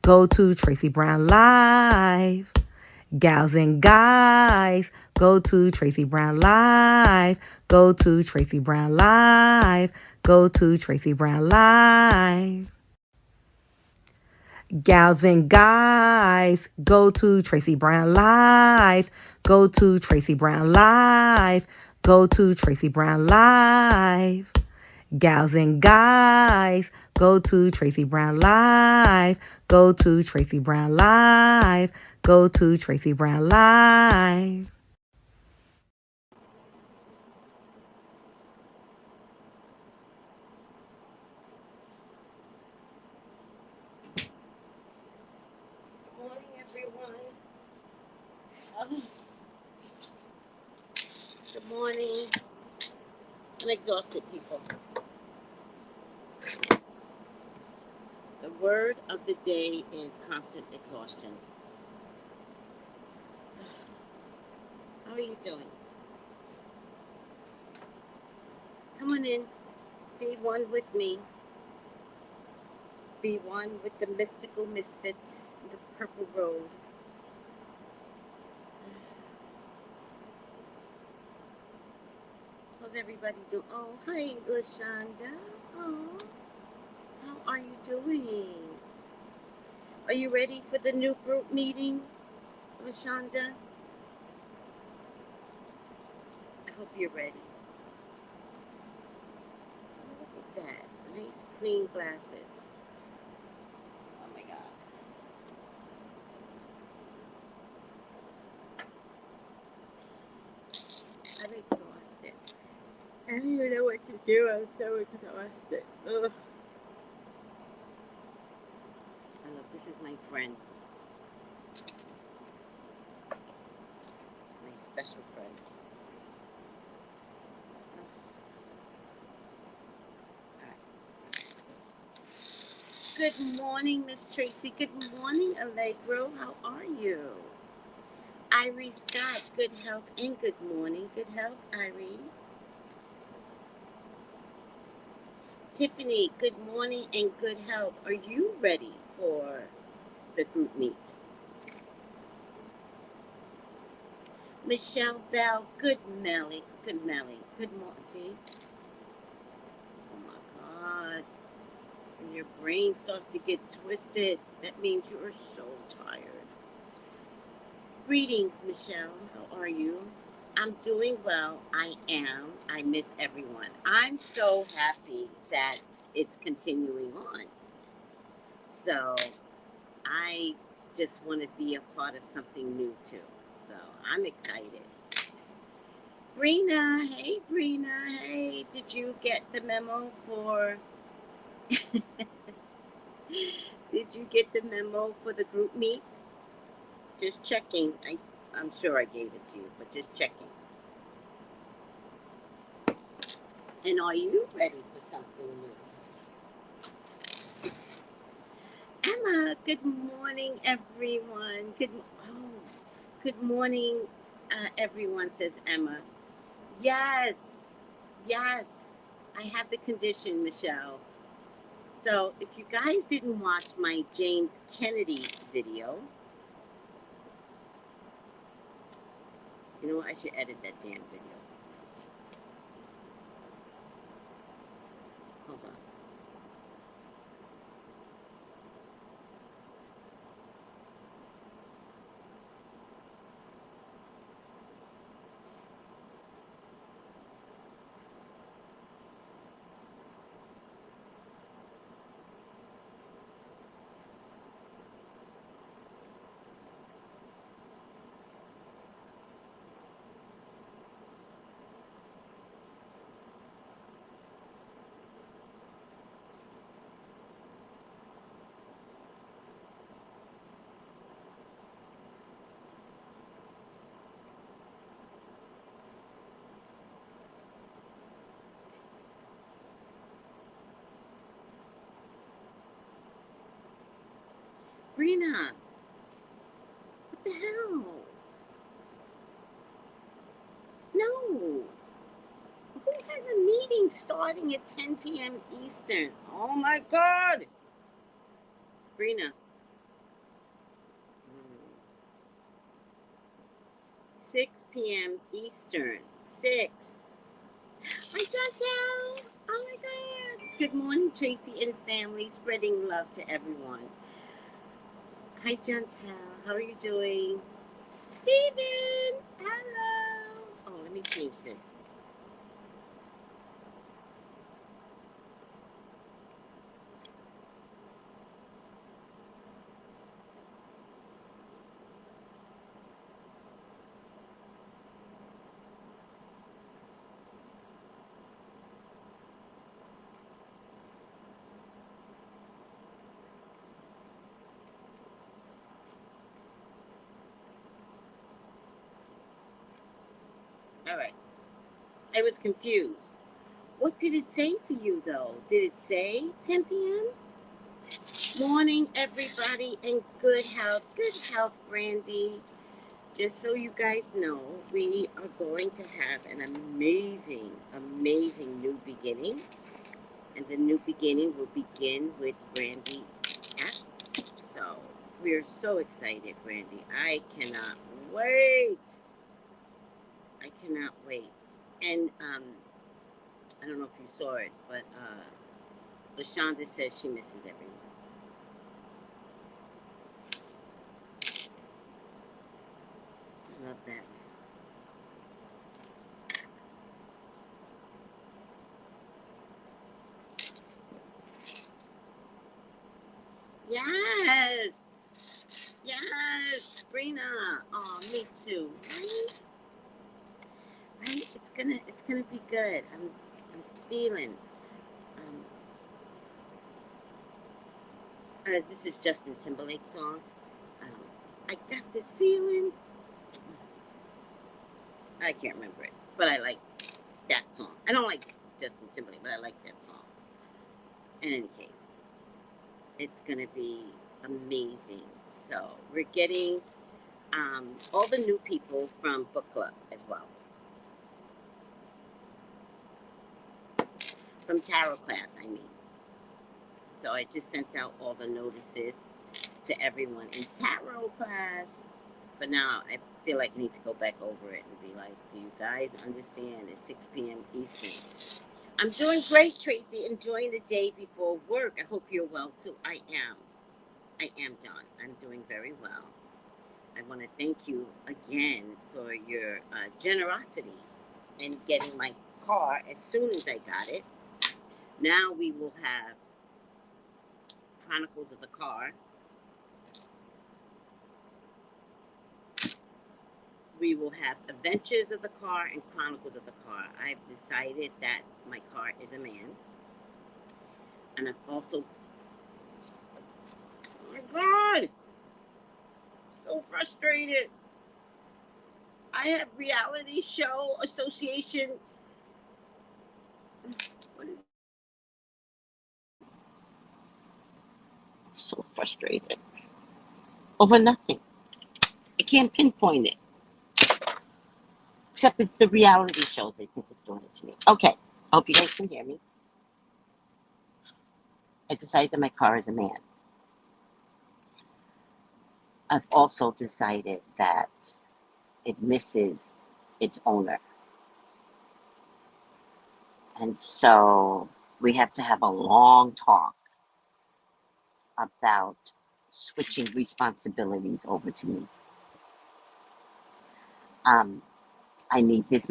go to Tracey Brown Live. Gals and guys, go to Tracey Brown Live. Go to Tracey Brown Live. Go to Tracey Brown Live. Gals and guys, go to Tracey Brown Live. Go to Tracey Brown Live. Go to Tracey Brown Live. Gals and guys, go to Tracey Brown Live. Go to Tracey Brown Live. Go to Tracey Brown Live. Good morning, everyone. Oh, good morning. I'm exhausted, people. The word of the day is constant exhaustion. How are you doing? Come on in. Be one with me. Be one with the mystical misfits, the purple road. How's everybody doing? Oh, hi, LaShonda. Oh, how are you doing? Are you ready for the new group meeting, LaShonda? I hope you're ready. Look at that. Nice, clean glasses. Oh my God. I'm exhausted. I don't even know what to do. I'm so exhausted. Ugh. I love this is my friend. It's my special friend. Good morning, Miss Tracy. Good morning, Allegro. How are you? Irie Scott, good health and good morning. Good health, Irie. Tiffany, good morning and good health. Are you ready for the group meet? Michelle Bell, good Melly. Good Melly. Good morning. See? Oh my God. When your brain starts to get twisted, that means you are so tired. Greetings, Michelle. How are you? I'm doing well. I am. I miss everyone. I'm so happy that it's continuing on. So I just want to be a part of something new too. So I'm excited. Brina, hey Brina, hey, did you get the memo for did you get the memo for the group meet? Just checking. I'm sure I gave it to you, but just checking. And are you ready for something new? Emma, good morning, everyone. Good morning, everyone, says Emma. Yes, yes, I have the condition, Michelle. So if you guys didn't watch my James Kennedy video, you know what? I should edit that damn video. Hold on. Brina, what the hell? No. Who has a meeting starting at 10 p.m. Eastern? Oh my God. Brina, 6 p.m. Eastern. 6. Hi, Chantel. Oh my God. Good morning, Tracy and family. Spreading love to everyone. Hi, Chantel. How are you doing? Steven. Hello. Oh, let me change this. All right. I was confused. What did it say for you, though? Did it say 10 p.m.? Morning, everybody, and good health. Good health, Brandy. Just so you guys know, we are going to have an amazing, amazing new beginning. And the new beginning will begin with Brandy F. So we're so excited, Brandy. I cannot wait. I cannot wait. And I don't know if you saw it, but LaShonda says she misses everyone. I love that. Yes. Yes, Sabrina. Oh, me too. Right? Right? It's gonna be good. I'm feeling. Um, this is Justin Timberlake's song. Um, I got this feeling. I can't remember it, but I like that song. I don't like Justin Timberlake, but I like that song. In any case, it's gonna be amazing. So we're getting all the new people from book club as well, from tarot class. I mean, so I just sent out all the notices to everyone in tarot class. But now I feel like I need to go back over it and be like, do you guys understand? It's 6 p.m. Eastern. I'm doing great, Tracy. Enjoying the day before work. I hope you're well too. I am. I am, John. I'm doing very well. I want to thank you again for your generosity in getting my car as soon as I got it. Now we will have Chronicles of the Car. We will have Adventures of the Car and Chronicles of the Car. I've decided that my car is a man. And I've also, oh my God, so frustrated. I have reality show association. What is so frustrated over nothing. I can't pinpoint it. Except it's the reality shows they think it's doing it to me. Okay, I hope you guys can hear me. I decided that my car is a man. I've also decided that it misses its owner. And so we have to have a long talk about switching responsibilities over to me. I need this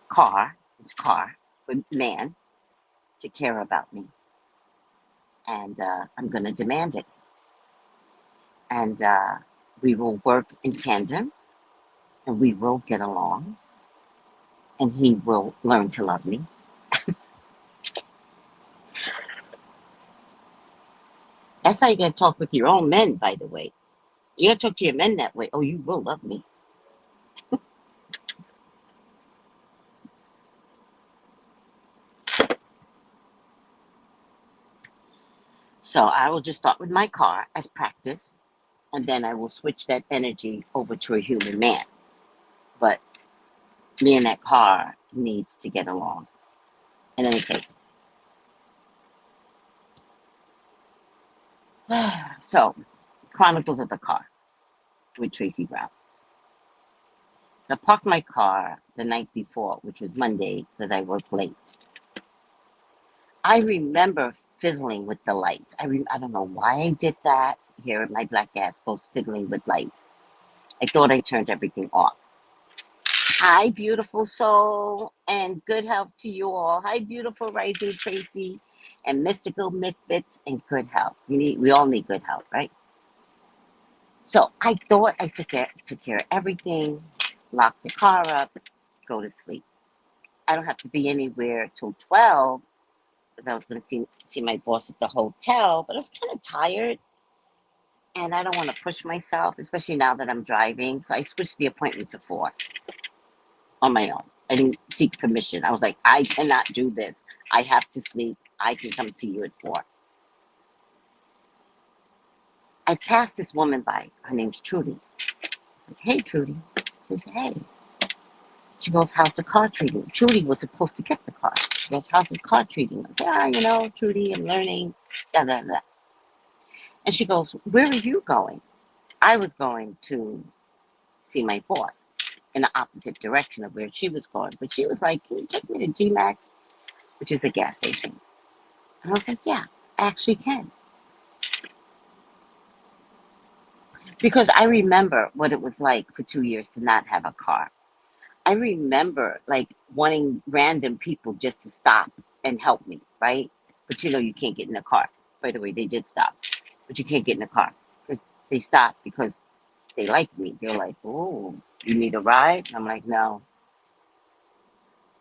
car, for man, to care about me. And I'm going to demand it. And we will work in tandem and we will get along. And he will learn to love me. That's how you got to talk with your own men, by the way. You got to talk to your men that way. Oh, you will love me. So I will just start with my car as practice, and then I will switch that energy over to a human man. But me and that car needs to get along. In any case. So, Chronicles of the Car with Tracy Brown. I parked my car the night before, which was Monday, because I worked late. I remember fiddling with the lights. I don't know why I did that. Here at my black ass goes fiddling with lights. I thought I turned everything off. Hi, beautiful soul, and good health to you all. Hi, beautiful rising Tracy, and mystical Misfits, and good health. We all need good health, right? So I thought I took care of everything, lock the car up, go to sleep. I don't have to be anywhere till 12 because I was going to see my boss at the hotel, but I was kind of tired and I don't want to push myself, especially now that I'm driving. So I switched the appointment to 4 on my own. I didn't seek permission. I was like, I cannot do this. I have to sleep. I can come see you at 4. I passed this woman by. Her name's Trudy. Like, hey, Trudy. She says, hey. She goes, how's the car treating? Trudy was supposed to get the car. She goes, how's the car treating? I said, Trudy, I'm learning. Da, da, da. And she goes, where are you going? I was going to see my boss in the opposite direction of where she was going. But she was like, can you take me to G-Max, which is a gas station? And I was like, yeah, I actually can. Because I remember what it was like for 2 years to not have a car. I remember like wanting random people just to stop and help me, right? But you can't get in a car. By the way, they did stop, but you can't get in a car because they stopped because they like me. They're like, oh, you need a ride? And I'm like, no,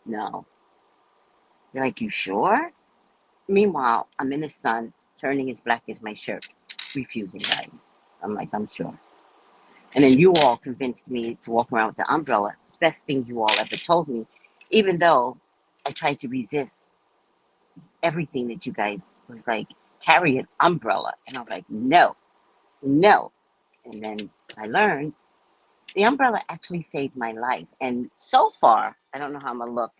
no. They're like, you sure? Meanwhile, I'm in the sun, turning as black as my shirt, refusing rides. I'm like, I'm sure. And then you all convinced me to walk around with the umbrella. Best thing you all ever told me, even though I tried to resist everything that you guys was like, carry an umbrella. And I was like, no, no. And then I learned the umbrella actually saved my life. And so far, I don't know how I'm going to look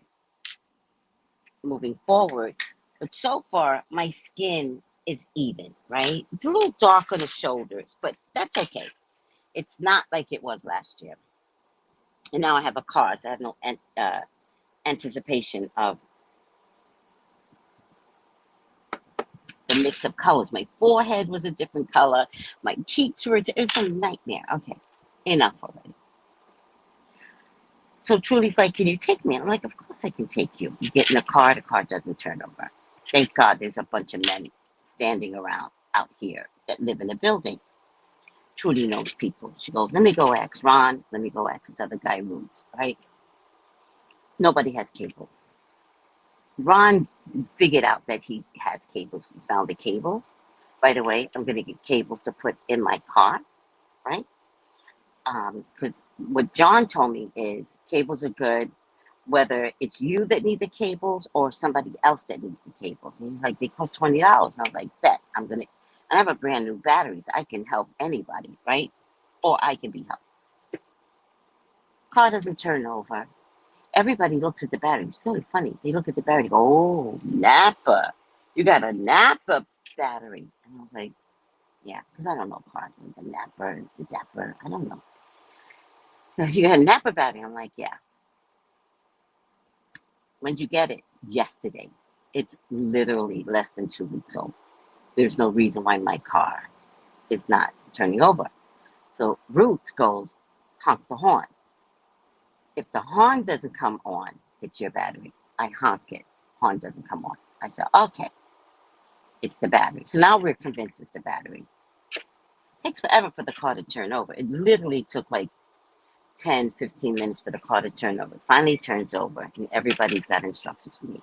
moving forward, but so far, my skin is even, right? It's a little dark on the shoulders, but that's okay. It's not like it was last year. And now I have a car, so I have no anticipation of the mix of colors. My forehead was a different color. My cheeks were, it was a nightmare. Okay, enough already. So Trudy's like, can you take me? I'm like, of course I can take you. You get in the car doesn't turn over. Thank God there's a bunch of men standing around out here that live in the building. Trudy knows people. She goes, let me go ask Ron. Let me go ask this other guy, Roots, right? Nobody has cables. Ron figured out that he has cables. He found the cables. By the way, I'm going to get cables to put in my car, right? Because what John told me is cables are good, whether it's you that need the cables or somebody else that needs the cables. And he's like, they cost $20. And I was like, bet I have a brand new battery, so I can help anybody, right? Or I can be helped. Car doesn't turn over. Everybody looks at the battery. It's really funny. They look at the battery, go, oh, Napa. You got a Napa battery. And I was like, yeah, because I don't know cars with the Napa, the Dapper. I don't know. Because you got a Napa battery. I'm like, yeah. When did you get it? Yesterday. It's literally less than 2 weeks old. There's no reason why my car is not turning over. So Roots goes, honk the horn. If the horn doesn't come on, it's your battery. I honk it. Horn doesn't come on. I said, okay, it's the battery. So now we're convinced it's the battery. It takes forever for the car to turn over. It literally took like 10, 15 minutes for the car to turn over. It finally turns over, and everybody's got instructions for me.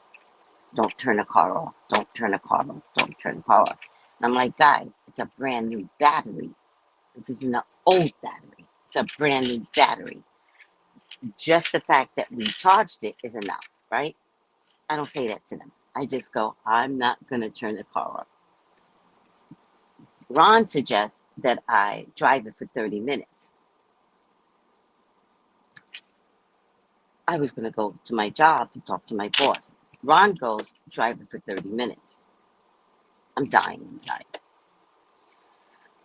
Don't turn the car off. Don't turn the car off. Don't turn the car off. And I'm like, guys, it's a brand new battery. This isn't an old battery. It's a brand new battery. Just the fact that we charged it is enough, right? I don't say that to them. I just go, I'm not going to turn the car off. Ron suggests that I drive it for 30 minutes. I was going to go to my job to talk to my boss. Ron goes, drive it for 30 minutes. I'm dying inside.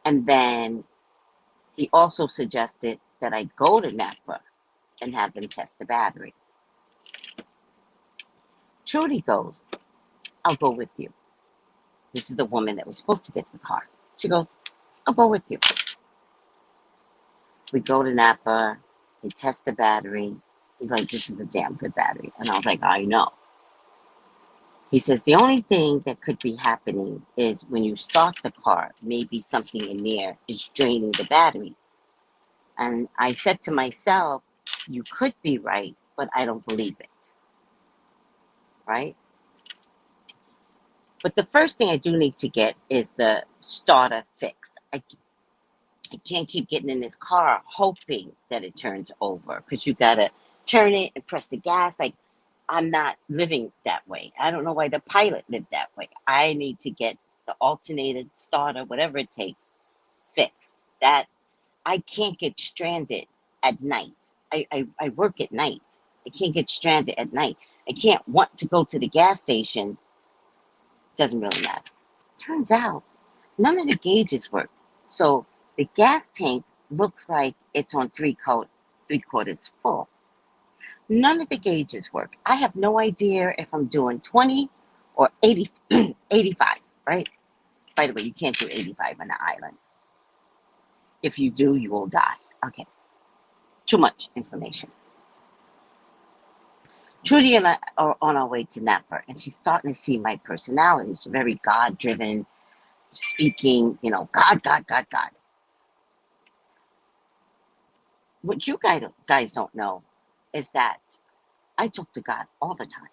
And then he also suggested that I go to Napa and have them test the battery. Trudy goes, I'll go with you. This is the woman that was supposed to get the car. She goes, I'll go with you. We go to Napa. They test the battery. He's like, this is a damn good battery. And I was like, I know. He says, the only thing that could be happening is when you start the car, maybe something in there is draining the battery. And I said to myself, you could be right, but I don't believe it. Right? But the first thing I do need to get is the starter fixed. I can't keep getting in this car hoping that it turns over, because you got to turn it and press the gas. Like, I'm not living that way. I don't know why the pilot lived that way. I need to get the alternated starter, whatever it takes, fixed. That I can't get stranded at night. I work at night. I can't get stranded at night. I can't want to go to the gas station. Doesn't really matter. Turns out none of the gauges work. So the gas tank looks like it's on three-quarters full. None of the gauges work. I have no idea if I'm doing 20 or 80, 85, right? By the way, you can't do 85 on the island. If you do, you will die. Okay. Too much information. Trudy and I are on our way to Napa, and she's starting to see my personality. She's very God-driven, speaking, God, God, God, God. What you guys don't know is that I talk to God all the time.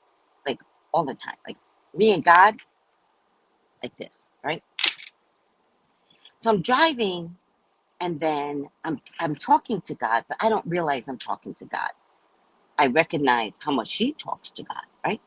Like, all the time. Like, me and God, like this, right? So I'm driving, and then I'm talking to God, but I don't realize I'm talking to God. I recognize how much she talks to God, right?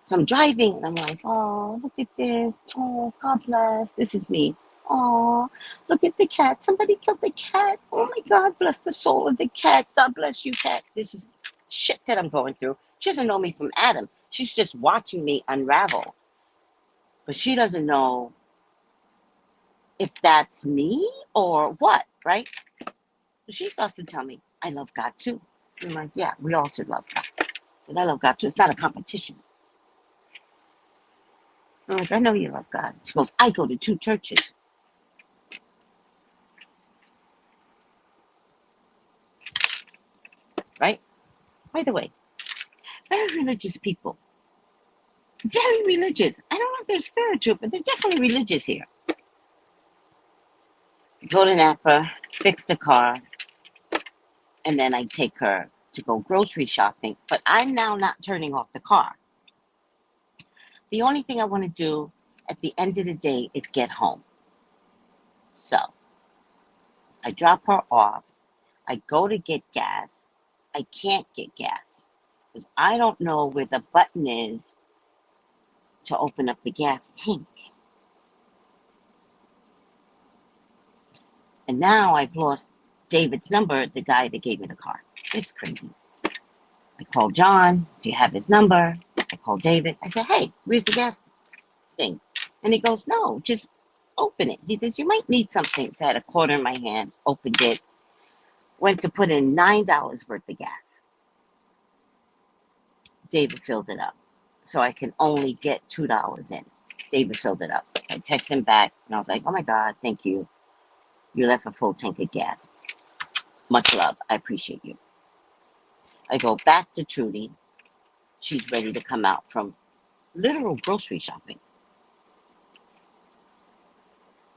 So I'm driving, and I'm like, oh, look at this. Oh, God bless. This is me. Oh, look at the cat. Somebody killed the cat. Oh, my God, bless the soul of the cat. God bless you, cat. This is shit that I'm going through. She doesn't know me from Adam. She's just watching me unravel. But she doesn't know if that's me or what, right? She starts to tell me, I love God too. I'm like, yeah, we all should love God. Because I love God too. It's not a competition. I'm like, I know you love God. She goes, I go to 2 churches. Right? By the way, very religious people. Very religious. I don't know if they're spiritual, but they're definitely religious here. Go to Napa, fix the car, and then I take her to go grocery shopping. But I'm now not turning off the car. The only thing I want to do at the end of the day is get home. So I drop her off. I go to get gas. I can't get gas because I don't know where the button is to open up the gas tank. And now I've lost David's number, the guy that gave me the car. It's crazy. I call John. Do you have his number? I call David. I said, hey, where's the gas thing? And he goes, no, just open it. He says, you might need something. So I had a quarter in my hand, opened it, went to put in $9 worth of gas. David filled it up. So I can only get $2 in. David filled it up. I text him back, and I was like, oh my God, thank you. You left a full tank of gas. Much love. I appreciate you. I go back to Trudy. She's ready to come out from literal grocery shopping.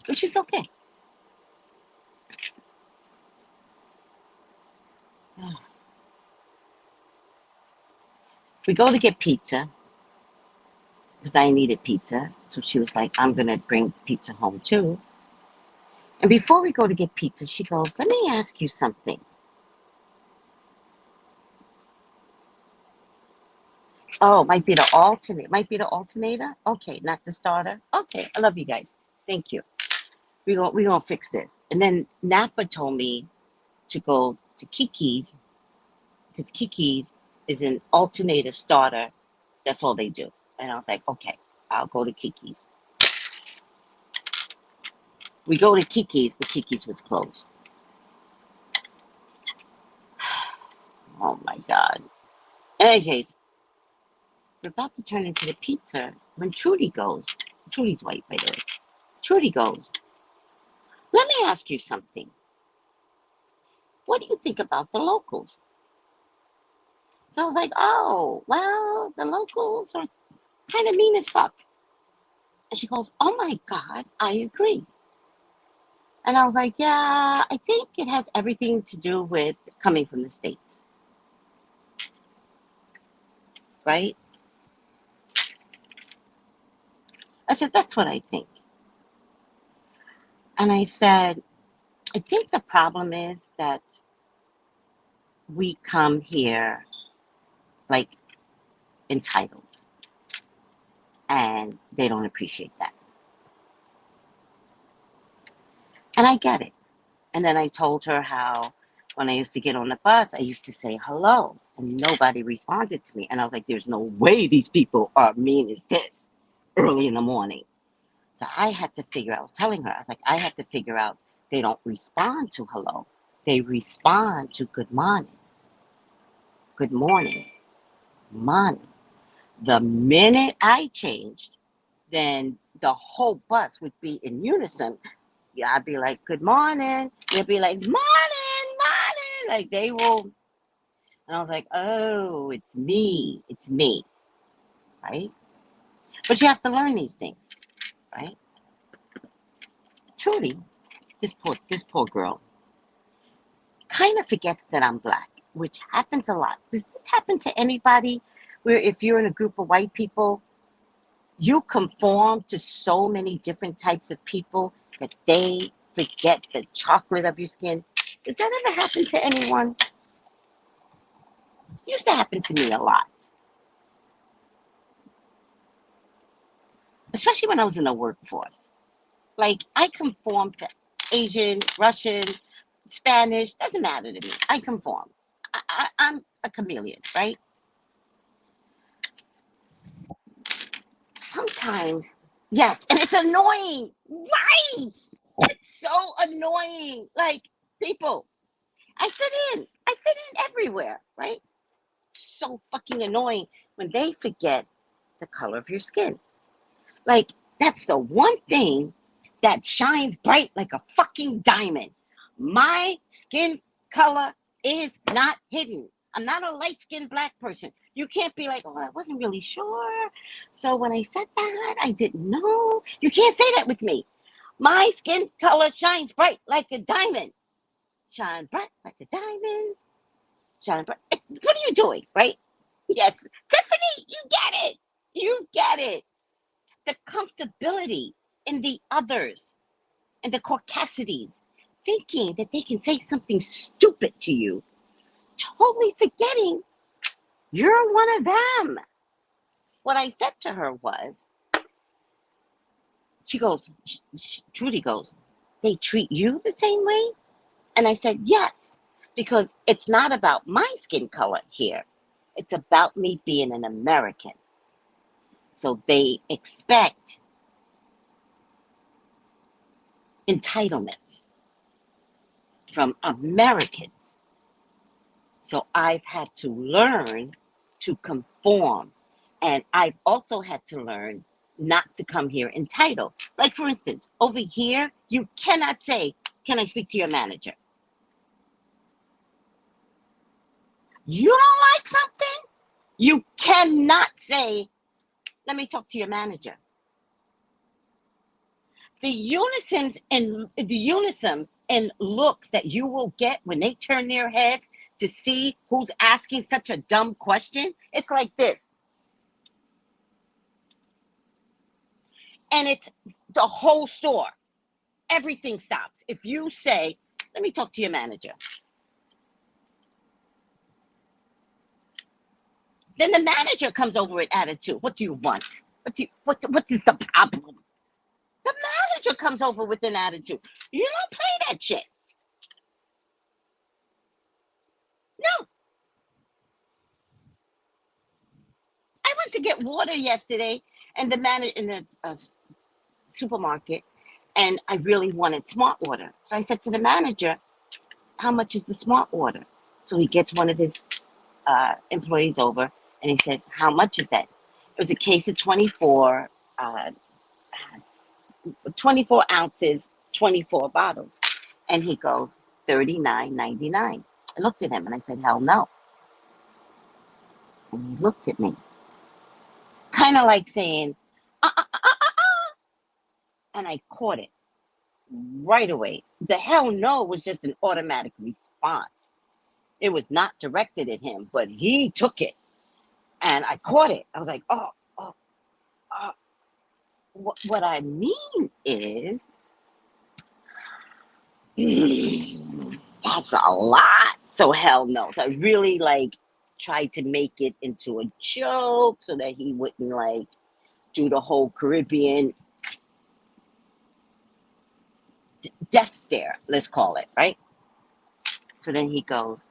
Which is okay. We go to get pizza because I needed pizza. So she was like, I'm going to bring pizza home too. And before we go to get pizza, she goes, let me ask you something. Oh, might be the alternate. Might be the alternator. Okay, not the starter. Okay, I love you guys. Thank you. We gonna fix this. And then Napa told me to go to Kiki's because Kiki's is an alternator starter. That's all they do. And I was like, okay, I'll go to Kiki's. We go to Kiki's, but Kiki's was closed. Oh my God. In any case, we're about to turn into the pizza when Trudy goes. Trudy's white, by the way. Trudy goes, let me ask you something. What do you think about the locals? So I was like, oh, well, the locals are kind of mean as fuck. And she goes, oh my God, I agree. And I was like, yeah, I think it has everything to do with coming from the States, right? I said, that's what I think. And I said, I think the problem is that we come here like entitled, and they don't appreciate that. And I get it. And then I told her how when I used to get on the bus, I used to say hello, and nobody responded to me. And I was like, there's no way these people are mean as this early in the morning. So I had to figure out, I was telling her, I was like, I had to figure out they don't respond to hello. They respond to good morning, morning. The minute I changed, then the whole bus would be in unison. Yeah, I'd be like, good morning. They'd be like, morning, morning. Like they will. And I was like, oh, it's me. It's me. Right? But you have to learn these things, right? Trudy, this poor girl, kind of forgets that I'm black, which happens a lot. Does this happen to anybody where if you're in a group of white people, you conform to so many different types of people that they forget the chocolate of your skin? Does that ever happen to anyone? It used to happen to me a lot, especially when I was in the workforce. Like, I conform to Asian, Russian, Spanish, doesn't matter to me. I conform. I'm a chameleon, right? Sometimes, yes, and it's annoying, right? It's so annoying. Like, people, I fit in everywhere, right? So fucking annoying when they forget the color of your skin. Like, that's the one thing that shines bright like a fucking diamond. My skin color is not hidden. I'm not a light skinned black person. You can't be like, oh, I wasn't really sure. So when I said that, I didn't know. You can't say that with me. My skin color shines bright like a diamond. Shine bright like a diamond. Shine bright. What are you doing, right? Yes. Tiffany, you get it. You get it. The comfortability in the others and the caucasities, thinking that they can say something stupid to you, totally forgetting you're one of them. What I said to her was, she goes, Trudy goes, they treat you the same way? And I said, yes, because it's not about my skin color here. It's about me being an American. So they expect entitlement from Americans. So I've had to learn to conform. And I've also had to learn not to come here entitled. Like, for instance, over here, you cannot say, can I speak to your manager? You don't like something? You cannot say, let me talk to your manager. The unison and looks that you will get when they turn their heads to see who's asking such a dumb question, it's like this. And it's the whole store. Everything stops. If you say, let me talk to your manager, then the manager comes over with attitude. What do you want? What is the problem? The manager comes over with an attitude. You don't play that shit. No. I went to get water yesterday, and the manager in the supermarket, and I really wanted smart water. So I said to the manager, how much is the smart water? So he gets one of his employees over, and he says, "How much is that?" It was a case of 24 ounces, 24 bottles. And he goes, $39.99. I looked at him and I said, "Hell no." And he looked at me, kind of like saying, and I caught it right away. The hell no was just an automatic response. It was not directed at him, but he took it. And I caught it. I was like, oh. What I mean is, that's a lot. So hell no. So I really tried to make it into a joke so that he wouldn't do the whole Caribbean death stare, let's call it, right? So then he goes,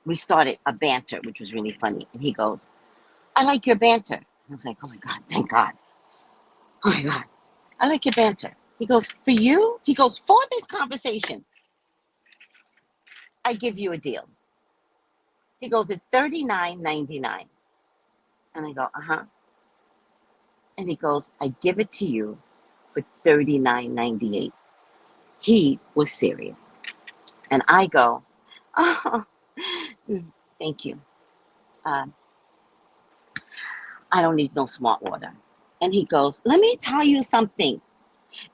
we started a banter, which was really funny. And he goes, "I like your banter." And I was like, "Oh my God, thank God. Oh my God, I like your banter." He goes, "For you?" He goes, "For this conversation, I give you a deal." He goes, "It's $39.99. And I go, "Uh-huh." And he goes, "I give it to you for $39.98. He was serious. And I go, "Oh, thank you. Um, I don't need no smart water." And he goes, "Let me tell you something.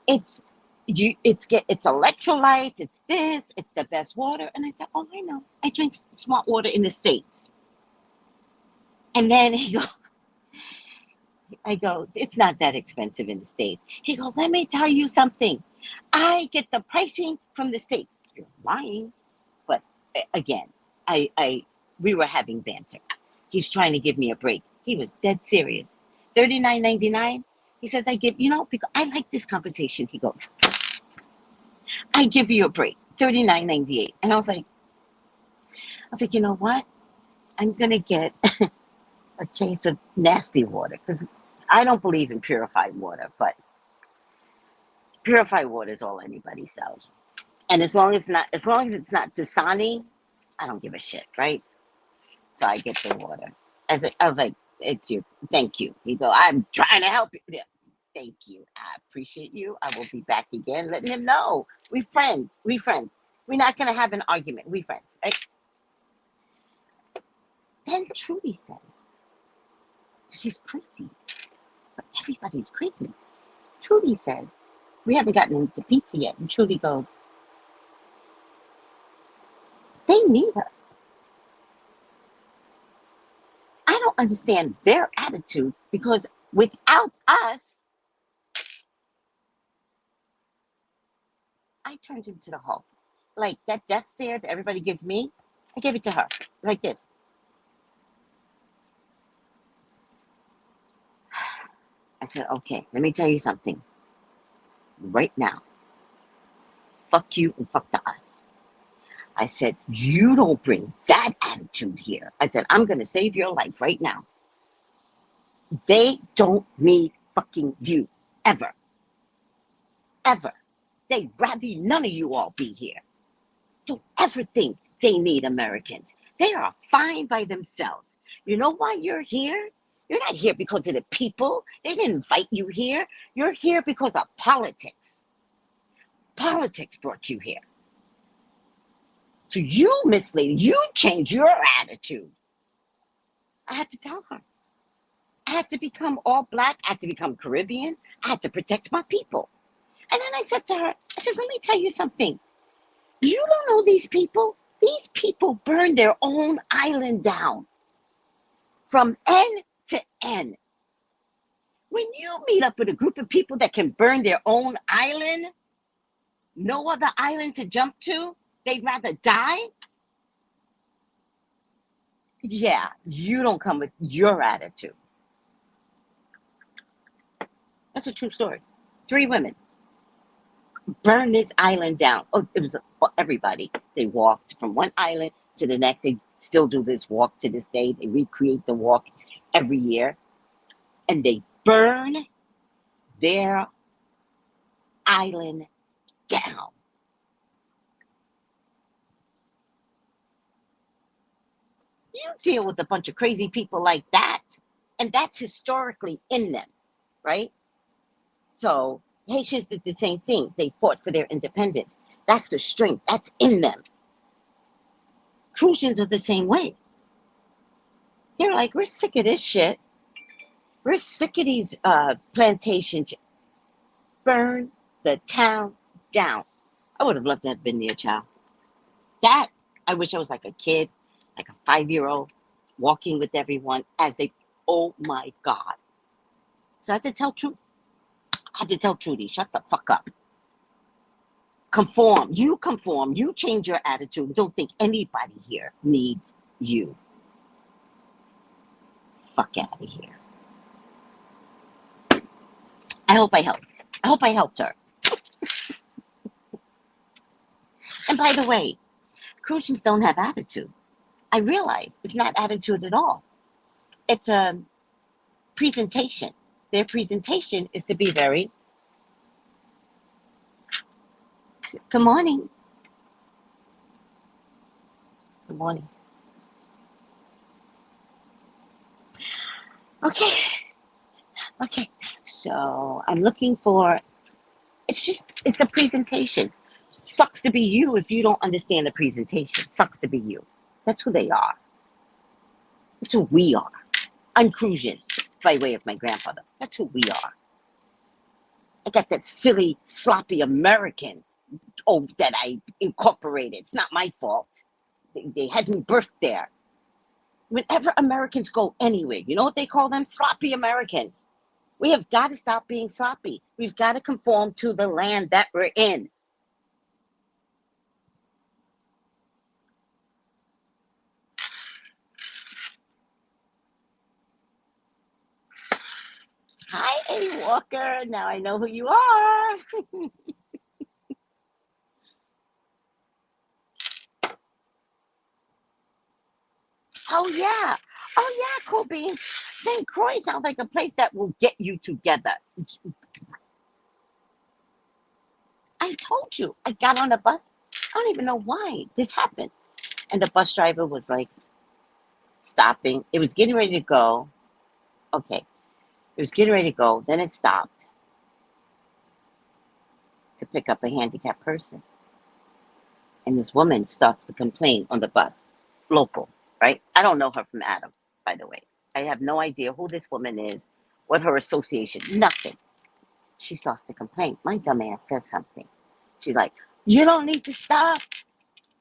It's it's electrolytes, it's this, it's the best water." And I said, "Oh, I know. I drink smart water in the States." And then I go, "It's not that expensive in the States." He goes, "Let me tell you something. I get the pricing from the States." You're lying. But again, we were having banter. He's trying to give me a break. He was dead serious. $39.99. He says, because I like this conversation. He goes, "I give you a break. $39.98. And I was like, "You know what? I'm gonna get a case of nasty water because I don't believe in purified water, but purified water is all anybody sells. And as long as it's not Dasani, I don't give a shit, right?" So I get the water. I was like, "It's your thank you." He go, "I'm trying to help you." Yeah, "Thank you. I appreciate you. I will be back again." Letting him know. We friends. We friends. We're not gonna have an argument. We friends, right? Then Trudy says, she's crazy. But everybody's crazy. Trudy says, we haven't gotten into pizza yet. And Trudy goes, "They need us. I don't understand their attitude because without us," I turned into the Hulk. Like that death stare that everybody gives me, I gave it to her. Like this. I said, "Okay, let me tell you something. Right now, fuck you and fuck the us." I said, "You don't bring that attitude here." I said, "I'm going to save your life right now. They don't need fucking you. Ever. Ever. They'd rather none of you all be here. Don't ever think they need Americans. They are fine by themselves. You know why you're here? You're not here because of the people. They didn't invite you here. You're here because of politics. Politics brought you here. So you, Miss Lady, you change your attitude." I had to tell her. I had to become all black. I had to become Caribbean. I had to protect my people. And then I said to her, I said, "Let me tell you something. You don't know these people. These people burn their own island down from end to end. When you meet up with a group of people that can burn their own island, no other island to jump to, they'd rather die. Yeah, you don't come with your attitude." That's a true story. 3 women burn this island down. Oh, it was everybody. They walked from one island to the next. They still do this walk to this day. They recreate the walk every year. And they burn their island down. You deal with a bunch of crazy people like that, and that's historically in them, right? So Haitians did the same thing. They fought for their independence. That's the strength. That's in them. Crucians are the same way. They're like, we're sick of this shit. We're sick of these plantations. Burn the town down. I would have loved to have been there, child. That, I wish I was like a kid, like a 5-year-old, walking with everyone as they, oh my God. So I had to tell Trudy. Shut the fuck up. Conform. You change your attitude. Don't think anybody here needs you. Fuck out of here. I hope I helped her. And by the way, Crucians don't have attitude. I realize it's not attitude at all. It's a presentation. Their presentation is to be very, good morning. Good morning. Okay. So I'm looking for, it's a presentation. Sucks to be you if you don't understand the presentation. Sucks to be you. That's who they are. That's who we are. I'm Crucian by way of my grandfather. That's who we are. I got that silly, sloppy American that I incorporated. It's not my fault. They had me birthed there. Whenever Americans go anywhere, you know what they call them? Sloppy Americans. We have got to stop being sloppy. We've got to conform to the land that we're in. Hi, Eddie Walker. Now I know who you are. Oh, yeah. Cool beans. St. Croix sounds like a place that will get you together. I told you. I got on the bus. I don't even know why this happened. And the bus driver was like stopping. It was getting ready to go. Okay. It was getting ready to go. Then it stopped to pick up a handicapped person. And this woman starts to complain on the bus. Local, right? I don't know her from Adam, by the way. I have no idea who this woman is, what her association, nothing. She starts to complain. My dumb ass says something. She's like, you don't need to stop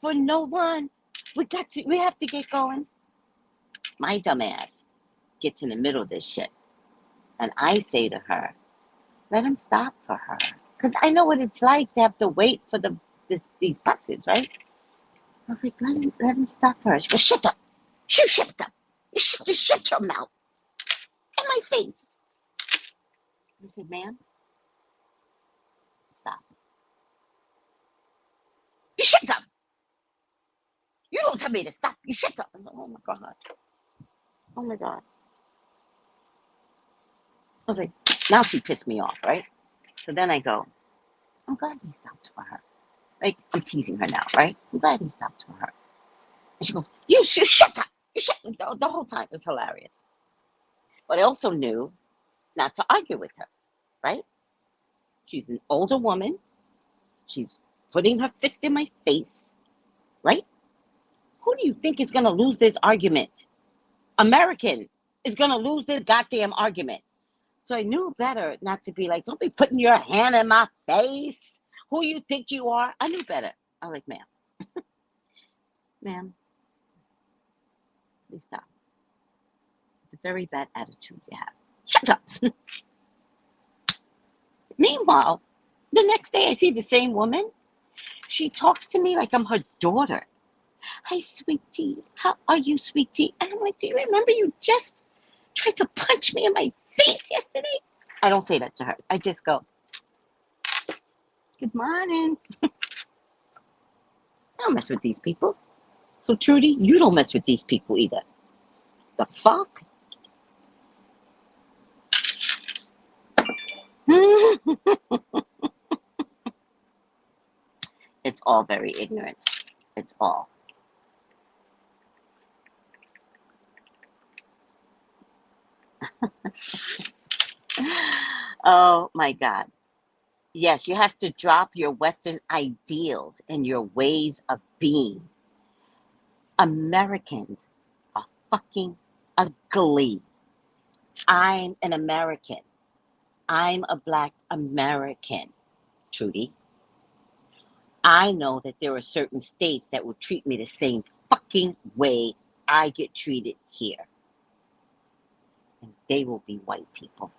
for no one. We have to get going. My dumb ass gets in the middle of this shit. And I say to her, let him stop for her. Because I know what it's like to have to wait for these buses, right? I was like, let him stop for her. She goes, shut up. Shut up. You shut your mouth. In my face. I said, ma'am, stop. You shut up. You don't tell me to stop. You shut up. I was like, oh my God. Oh my God. I was like, now she pissed me off, right? So then I go, I'm glad he stopped for her. Like, I'm teasing her now, right? I'm glad he stopped for her. And she goes, you shut up. You shut up. The whole time it was hilarious. But I also knew not to argue with her, right? She's an older woman. She's putting her fist in my face, right? Who do you think is going to lose this argument? American is going to lose this goddamn argument. So I knew better not to be like, don't be putting your hand in my face. Who you think you are? I knew better. I was like, ma'am, please stop. It's a very bad attitude you have. Shut up. Meanwhile, the next day I see the same woman. She talks to me like I'm her daughter. Hi, sweetie. How are you, sweetie? And I'm like, do you remember you just tried to punch me in my face yesterday? I don't say that to her. I just go, good morning. I don't mess with these people. So, Trudy, you don't mess with these people either. The fuck? It's all very ignorant. It's all. Oh my God. Yes, you have to drop your Western ideals and your ways of being. Americans are fucking ugly. I'm an American. I'm a Black American, Trudy. I know that there are certain states that will treat me the same fucking way I get treated here. And they will be white people.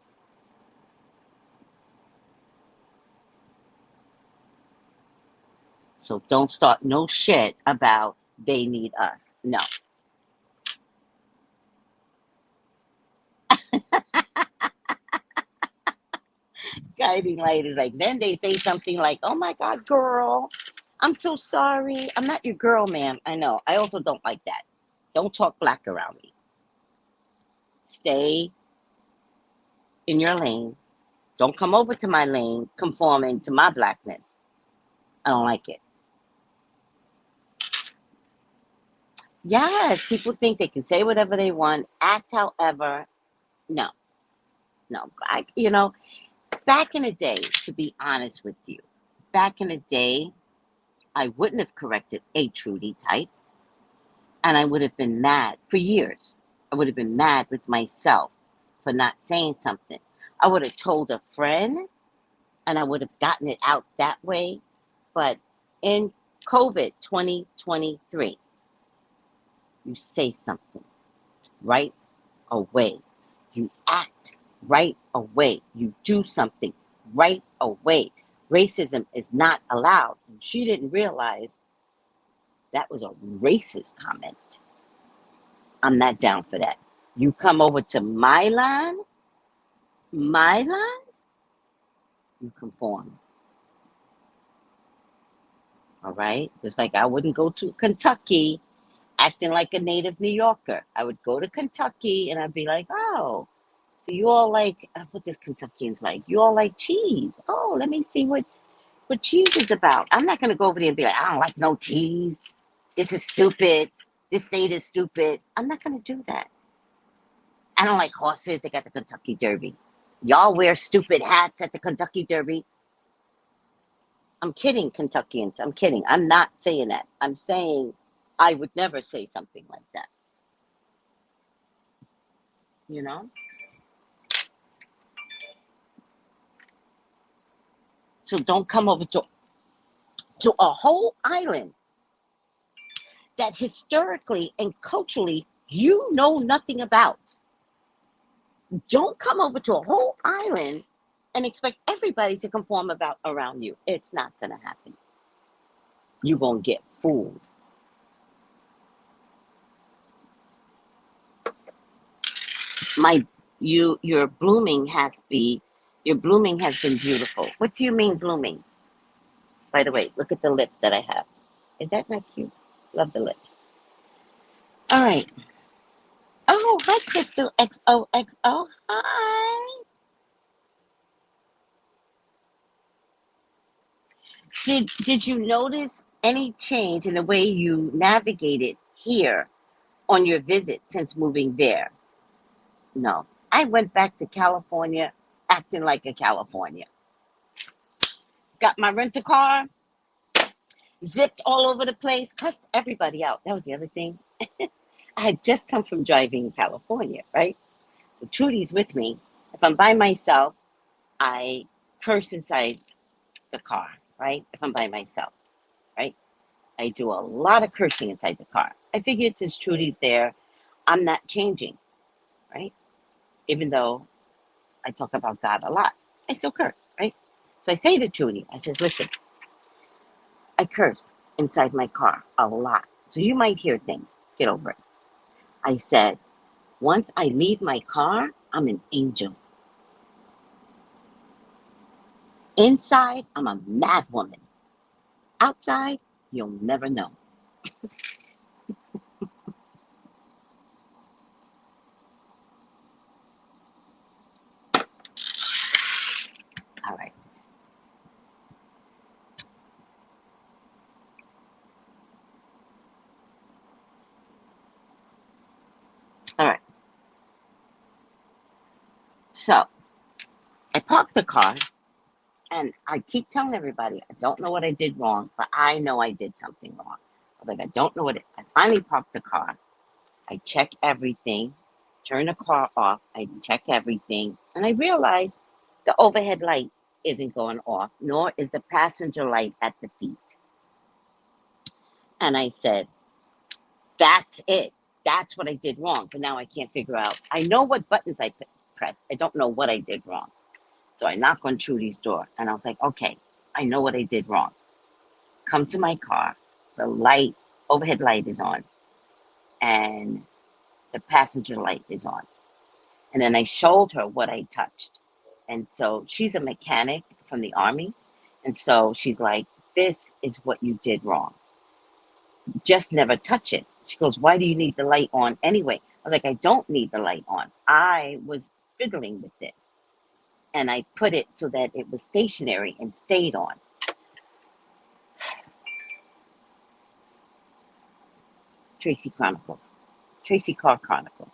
So don't start no shit about they need us. No. Guiding light is like, then they say something like, oh my God, girl, I'm so sorry. I'm not your girl, ma'am. I know. I also don't like that. Don't talk black around me. Stay in your lane. Don't come over to my lane conforming to my blackness. I don't like it. Yes, people think they can say whatever they want, act however. No, no. Back in the day, to be honest with you, back in the day, I wouldn't have corrected a Trudy type, and I would have been mad for years. I would have been mad with myself for not saying something. I would have told a friend, and I would have gotten it out that way. But in COVID 2023, you say something right away. You act right away. You do something right away. Racism is not allowed. And she didn't realize that was a racist comment. I'm not down for that. You come over to my land, you conform. All right? Just like I wouldn't go to Kentucky acting like a native New Yorker. I would go to Kentucky and I'd be like, oh, so you all like, what this Kentuckians like? You all like cheese. Oh, let me see what cheese is about. I'm not going to go over there and be like, I don't like no cheese. This is stupid. This state is stupid. I'm not going to do that. I don't like horses. They got the Kentucky Derby. Y'all wear stupid hats at the Kentucky Derby. I'm kidding, Kentuckians. I'm kidding. I'm not saying that. I'm saying I would never say something like that. You know? So don't come over to a whole island that historically and culturally you know nothing about. Don't come over to a whole island and expect everybody to conform around you. It's not going to happen. You're going to get fooled. Your blooming has been beautiful. What do you mean blooming? By the way, look at the lips that I have. Is that not cute? Love the lips. All right. Oh, hi, Crystal XOXO. Hi. Did you notice any change in the way you navigated here on your visit since moving there? No. I went back to California acting like a California. Got my rent a car, zipped all over the place, cussed everybody out. That was the other thing. I had just come from driving in California, right? So Trudy's with me. If I'm by myself, I curse inside the car, right? If I'm by myself, right? I do a lot of cursing inside the car. I figured since Trudy's there, I'm not changing, right? Even though I talk about God a lot, I still curse, right? So I say to Trudy, I says, listen, I curse inside my car a lot. So you might hear things. Get over it. I said, once I leave my car, I'm an angel. Inside, I'm a mad woman. Outside, you'll never know. All right. All right. So I parked the car, and I keep telling everybody, I don't know what I did wrong, but I know I did something wrong. I was like, I don't know what I finally parked the car. I check everything, turn the car off, I check everything, and I realize the overhead light isn't going off, nor is the passenger light at the feet. And I said, that's it. That's what I did wrong. But now I can't figure out. I know what buttons I pressed. I don't know what I did wrong. So I knock on Trudy's door, and I was like, okay, I know what I did wrong. Come to my car. The light, overhead light is on, and the passenger light is on. And then I showed her what I touched. And so she's a mechanic from the Army. And so she's like, this is what you did wrong. Just never touch it. She goes, why do you need the light on anyway? I was like, I don't need the light on. I was fiddling with it. And I put it so that it was stationary and stayed on. Tracey Chronicles. Tracey Car Chronicles.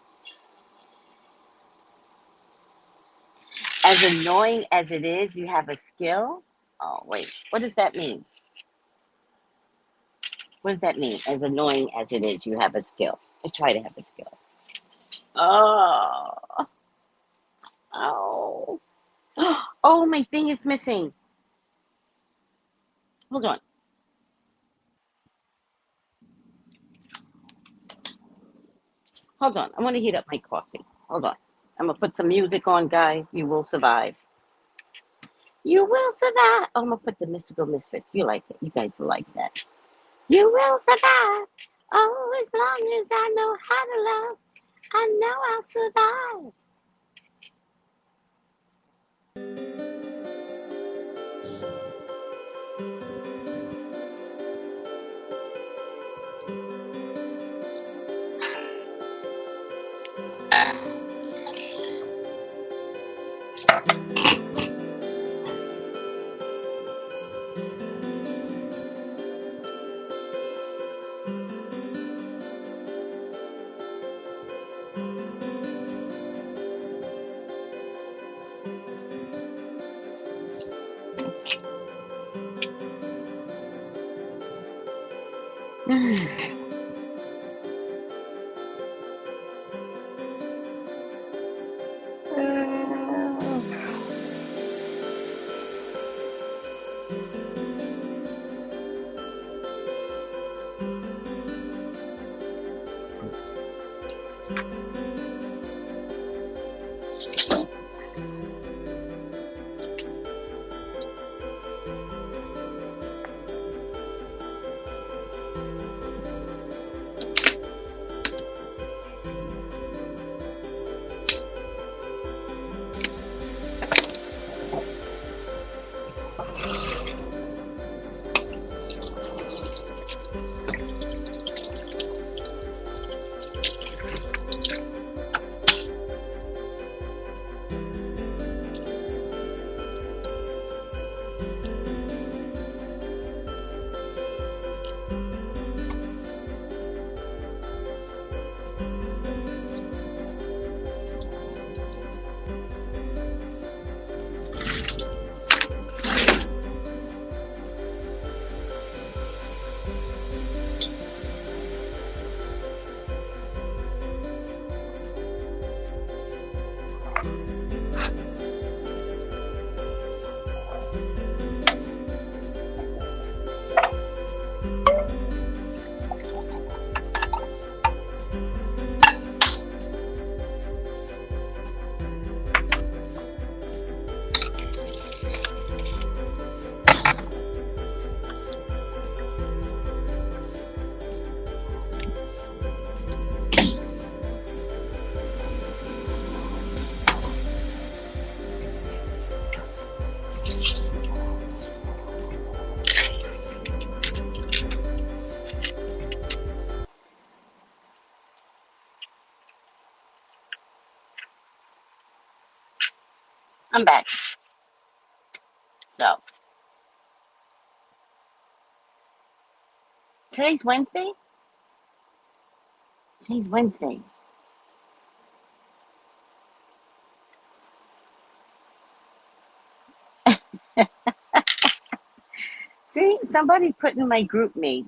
As annoying as it is, you have a skill. Oh, wait. What does that mean? What does that mean? As annoying as it is, you have a skill. I try to have a skill. Oh, oh, oh, my thing is missing. Hold on. Hold on. I want to heat up my coffee. Hold on. I'm going to put some music on, guys. You will survive. You will survive. Oh, I'm going to put the Mystical Misfits. You like it. You guys will like that. You will survive. Oh, as long as I know how to love, I know I'll survive. I'm back. So, today's Wednesday? Today's Wednesday. See, somebody put in my group meet,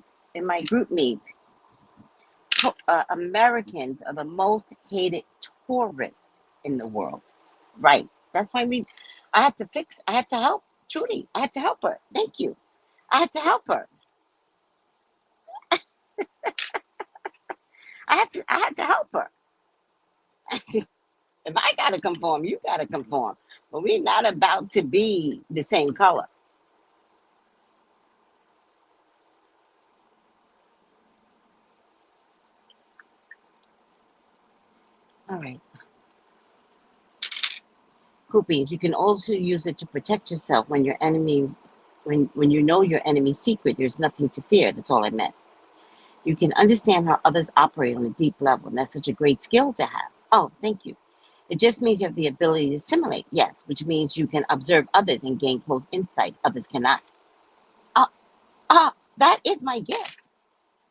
Americans are the most hated tourists in the world. Right. That's why I had to help Trudy. I had to help her. Thank you. I had to help her. I had to help her. If I gotta conform, you gotta conform. But we're not about to be the same color. All right. Cool beans. You can also use it to protect yourself when you know your enemy's secret, there's nothing to fear. That's all I meant. You can understand how others operate on a deep level, and that's such a great skill to have. Oh, thank you. It just means you have the ability to assimilate, yes, which means you can observe others and gain close insight others cannot. Ah, that is my gift.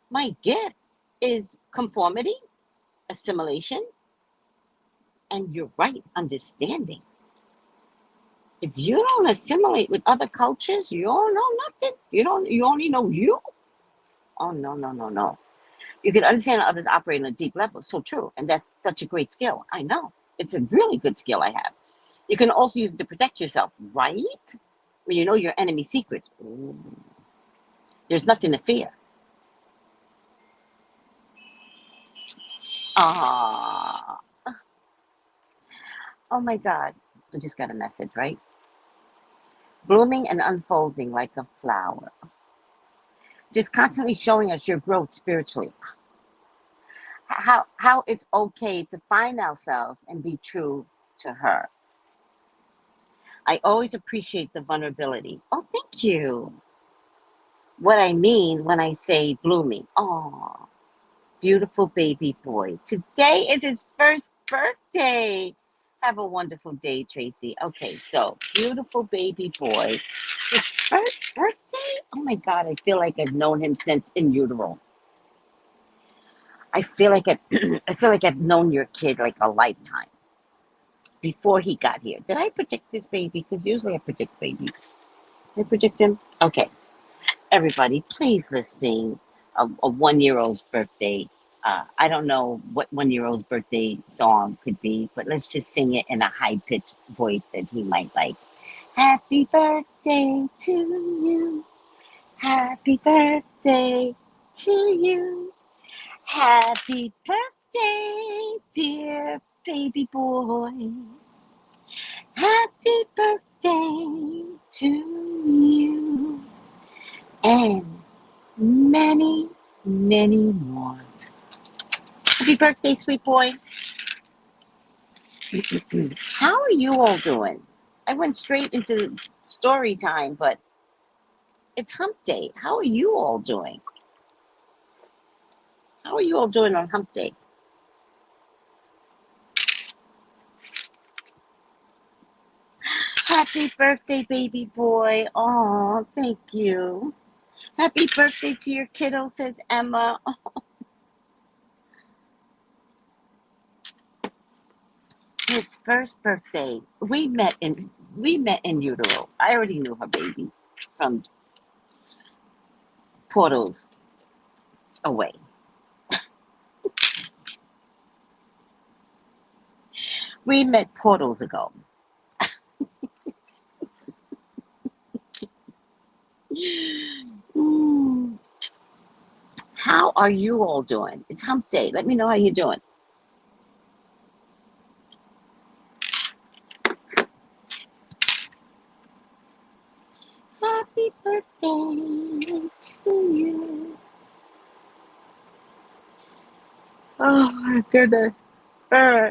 My gift is conformity, assimilation, and you're right, understanding. If you don't assimilate with other cultures, you don't know nothing. You only know you. Oh no, no, no, no. You can understand how others operate on a deep level. So true. And that's such a great skill. I know. It's a really good skill I have. You can also use it to protect yourself, right? When you know your enemy's secrets. Ooh, there's nothing to fear. Ah, oh my God. I just got a message, right? Blooming and unfolding like a flower. Just constantly showing us your growth spiritually. How it's okay to find ourselves and be true to her. I always appreciate the vulnerability. Oh, thank you. What I mean when I say blooming. Oh, beautiful baby boy. Today is his first birthday. Have a wonderful day, Tracy. Okay, so beautiful baby boy. His first birthday? Oh my God, I feel like I've known him since in utero. I feel like I feel like I've known your kid like a lifetime before he got here. Did I predict this baby? Because usually I predict babies. Did I predict him? Okay. Everybody, please let's sing a 1 year old's birthday. I don't know what 1 year old's birthday song could be, but let's just sing it in a high pitched voice that he might like. Happy birthday to you. Happy birthday to you. Happy birthday, dear baby boy. Happy birthday to you. And many, many more. Happy birthday, sweet boy. How are you all doing? I went straight into story time, but it's hump day. How are you all doing? How are you all doing on hump day? Happy birthday, baby boy. Oh, thank you. Happy birthday to your kiddo, says Emma. His first birthday. We met in utero. I already knew her baby from portals away. We met portals ago. Mm. How are you all doing? It's hump day. Let me know how you're doing. Happy birthday to you. Oh my goodness. Uh,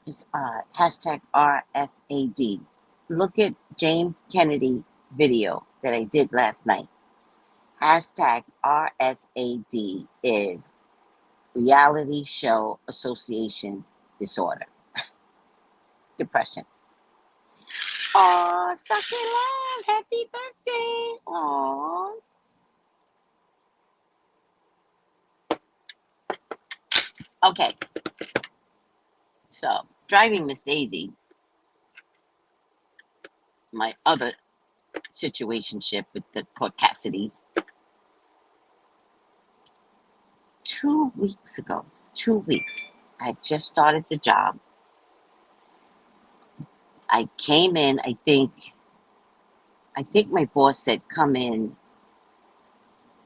it's hashtag RSAD. Look at James Kennedy video that I did last night. Hashtag RSAD is reality show association disorder, depression. Oh, sucky love. Happy birthday. Oh. Okay. So, driving Miss Daisy, my other situationship with the Cassidy's. 2 weeks ago, 2 weeks, I had just started the job. I came in, I think my boss said come in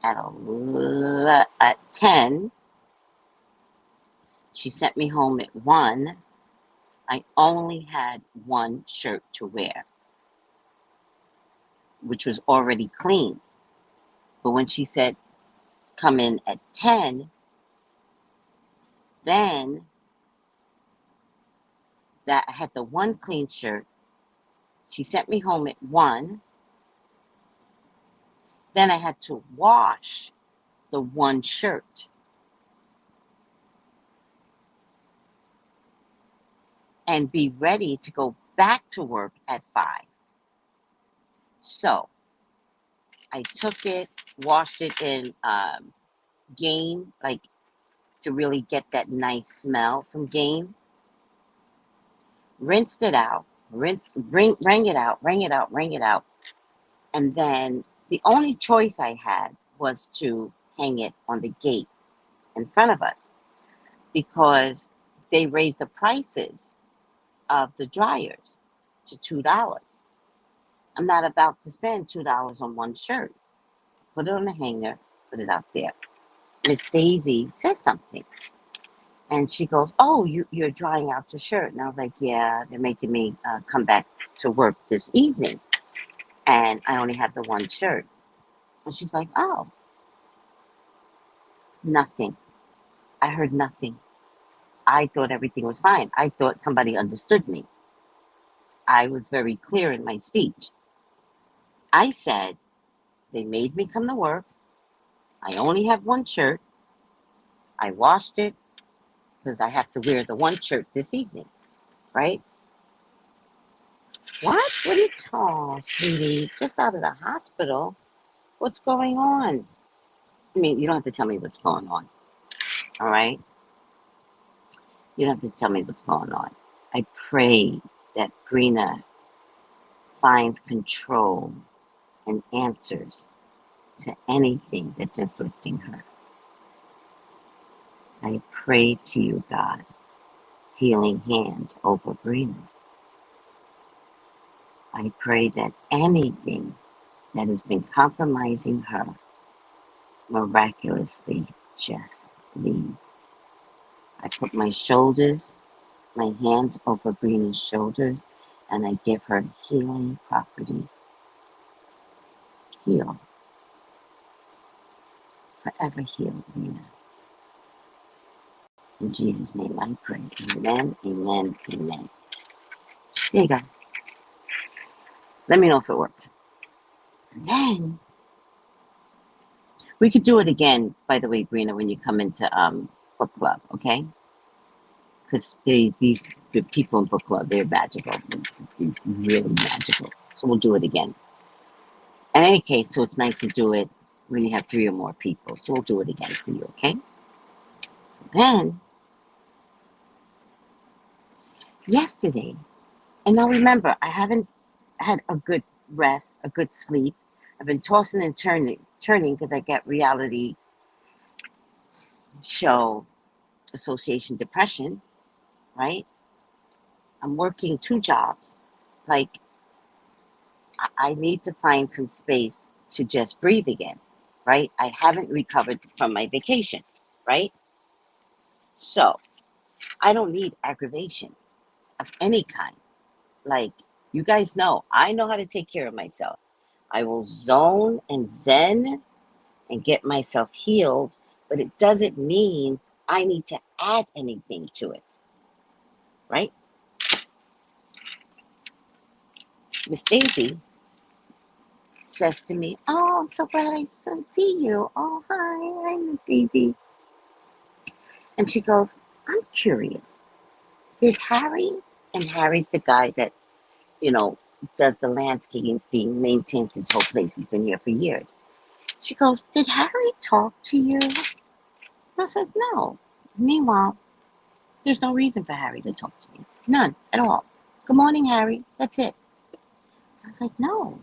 at 10. She sent me home at 1. I only had one shirt to wear, which was already clean. But when she said come in at 10, then that I had the one clean shirt. She sent me home at 1. Then I had to wash the one shirt and be ready to go back to work at 5. So I took it, washed it in Gain, like to really get that nice smell from Gain. Rinsed it out, wring it out. And then the only choice I had was to hang it on the gate in front of us because they raised the prices of the dryers to $2. I'm not about to spend $2 on one shirt. Put it on the hanger, put it out there. Miss Daisy says something. And she goes, oh, you're drying out your shirt. And I was like, yeah, they're making me come back to work this evening. And I only have the one shirt. And she's like, oh, nothing. I heard nothing. I thought everything was fine. I thought somebody understood me. I was very clear in my speech. I said, they made me come to work. I only have one shirt. I washed it because I have to wear the one shirt this evening, right? What? What are you talking, sweetie? Just out of the hospital? What's going on? I mean, you don't have to tell me what's going on, all right? You don't have to tell me what's going on. I pray that Brina finds control and answers to anything that's afflicting her. I pray to you, God, healing hands over Brina. I pray that anything that has been compromising her miraculously just leaves. I put my hands over Brina's shoulders, and I give her healing properties. Heal. Forever heal, Brina. In Jesus' name I pray. Amen, amen, amen. There you go. Let me know if it works. And then, we could do it again, by the way, Brina, when you come into book club, okay? Because these good people in book club, they're magical. They're really magical. So we'll do it again. In any case, so it's nice to do it when you have 3 or more people. So we'll do it again for you, okay? Then, yesterday, and now remember, I haven't had a good rest, a good sleep. I've been tossing and turning because I get reality show association depression, right? I'm working 2 jobs. Like, I need to find some space to just breathe again, right? I haven't recovered from my vacation, right? So, I don't need aggravation of any kind. Like, you guys know, I know how to take care of myself. I will zone and zen and get myself healed, but it doesn't mean I need to add anything to it, right? Miss Daisy says to me, oh, I'm so glad I see you. Oh, hi, Miss Daisy. And she goes, I'm curious. Did Harry, and Harry's the guy that, does the landscaping, maintains this whole place. He's been here for years. She goes, did Harry talk to you? And I said, no. Meanwhile, there's no reason for Harry to talk to me. None at all. Good morning, Harry. That's it. I was like, no.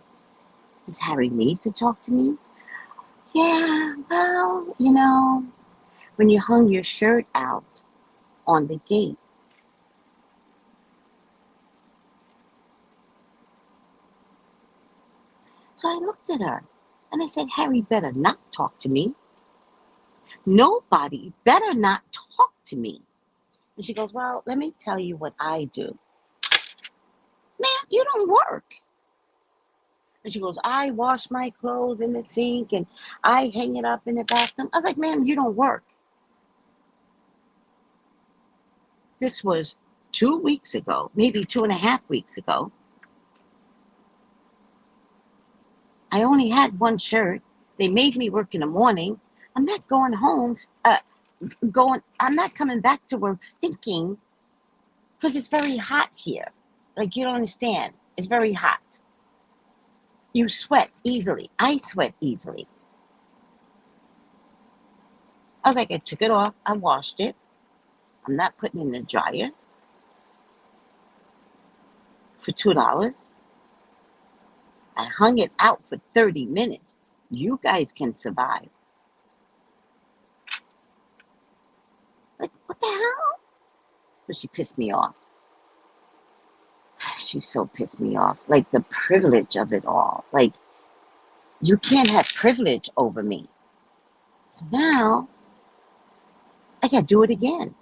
Does Harry need to talk to me? Yeah, well, when you hung your shirt out on the gate. So I looked at her and I said, Harry better not talk to me. Nobody better not talk to me. And she goes, well, let me tell you what I do. Ma'am, you don't work. And she goes, I wash my clothes in the sink and I hang it up in the bathroom. I was like, ma'am, you don't work. This was 2 weeks ago, maybe 2.5 weeks ago. I only had one shirt. They made me work in the morning. I'm not going home, I'm not coming back to work stinking because it's very hot here. Like, you don't understand. It's very hot. You sweat easily. I sweat easily. I was like, I took it off. I washed it. I'm not putting it in the dryer for $2. I hung it out for 30 minutes. You guys can survive. Like, what the hell? But she pissed me off. She so pissed me off. Like, the privilege of it all. Like, you can't have privilege over me. So now, I gotta do it again.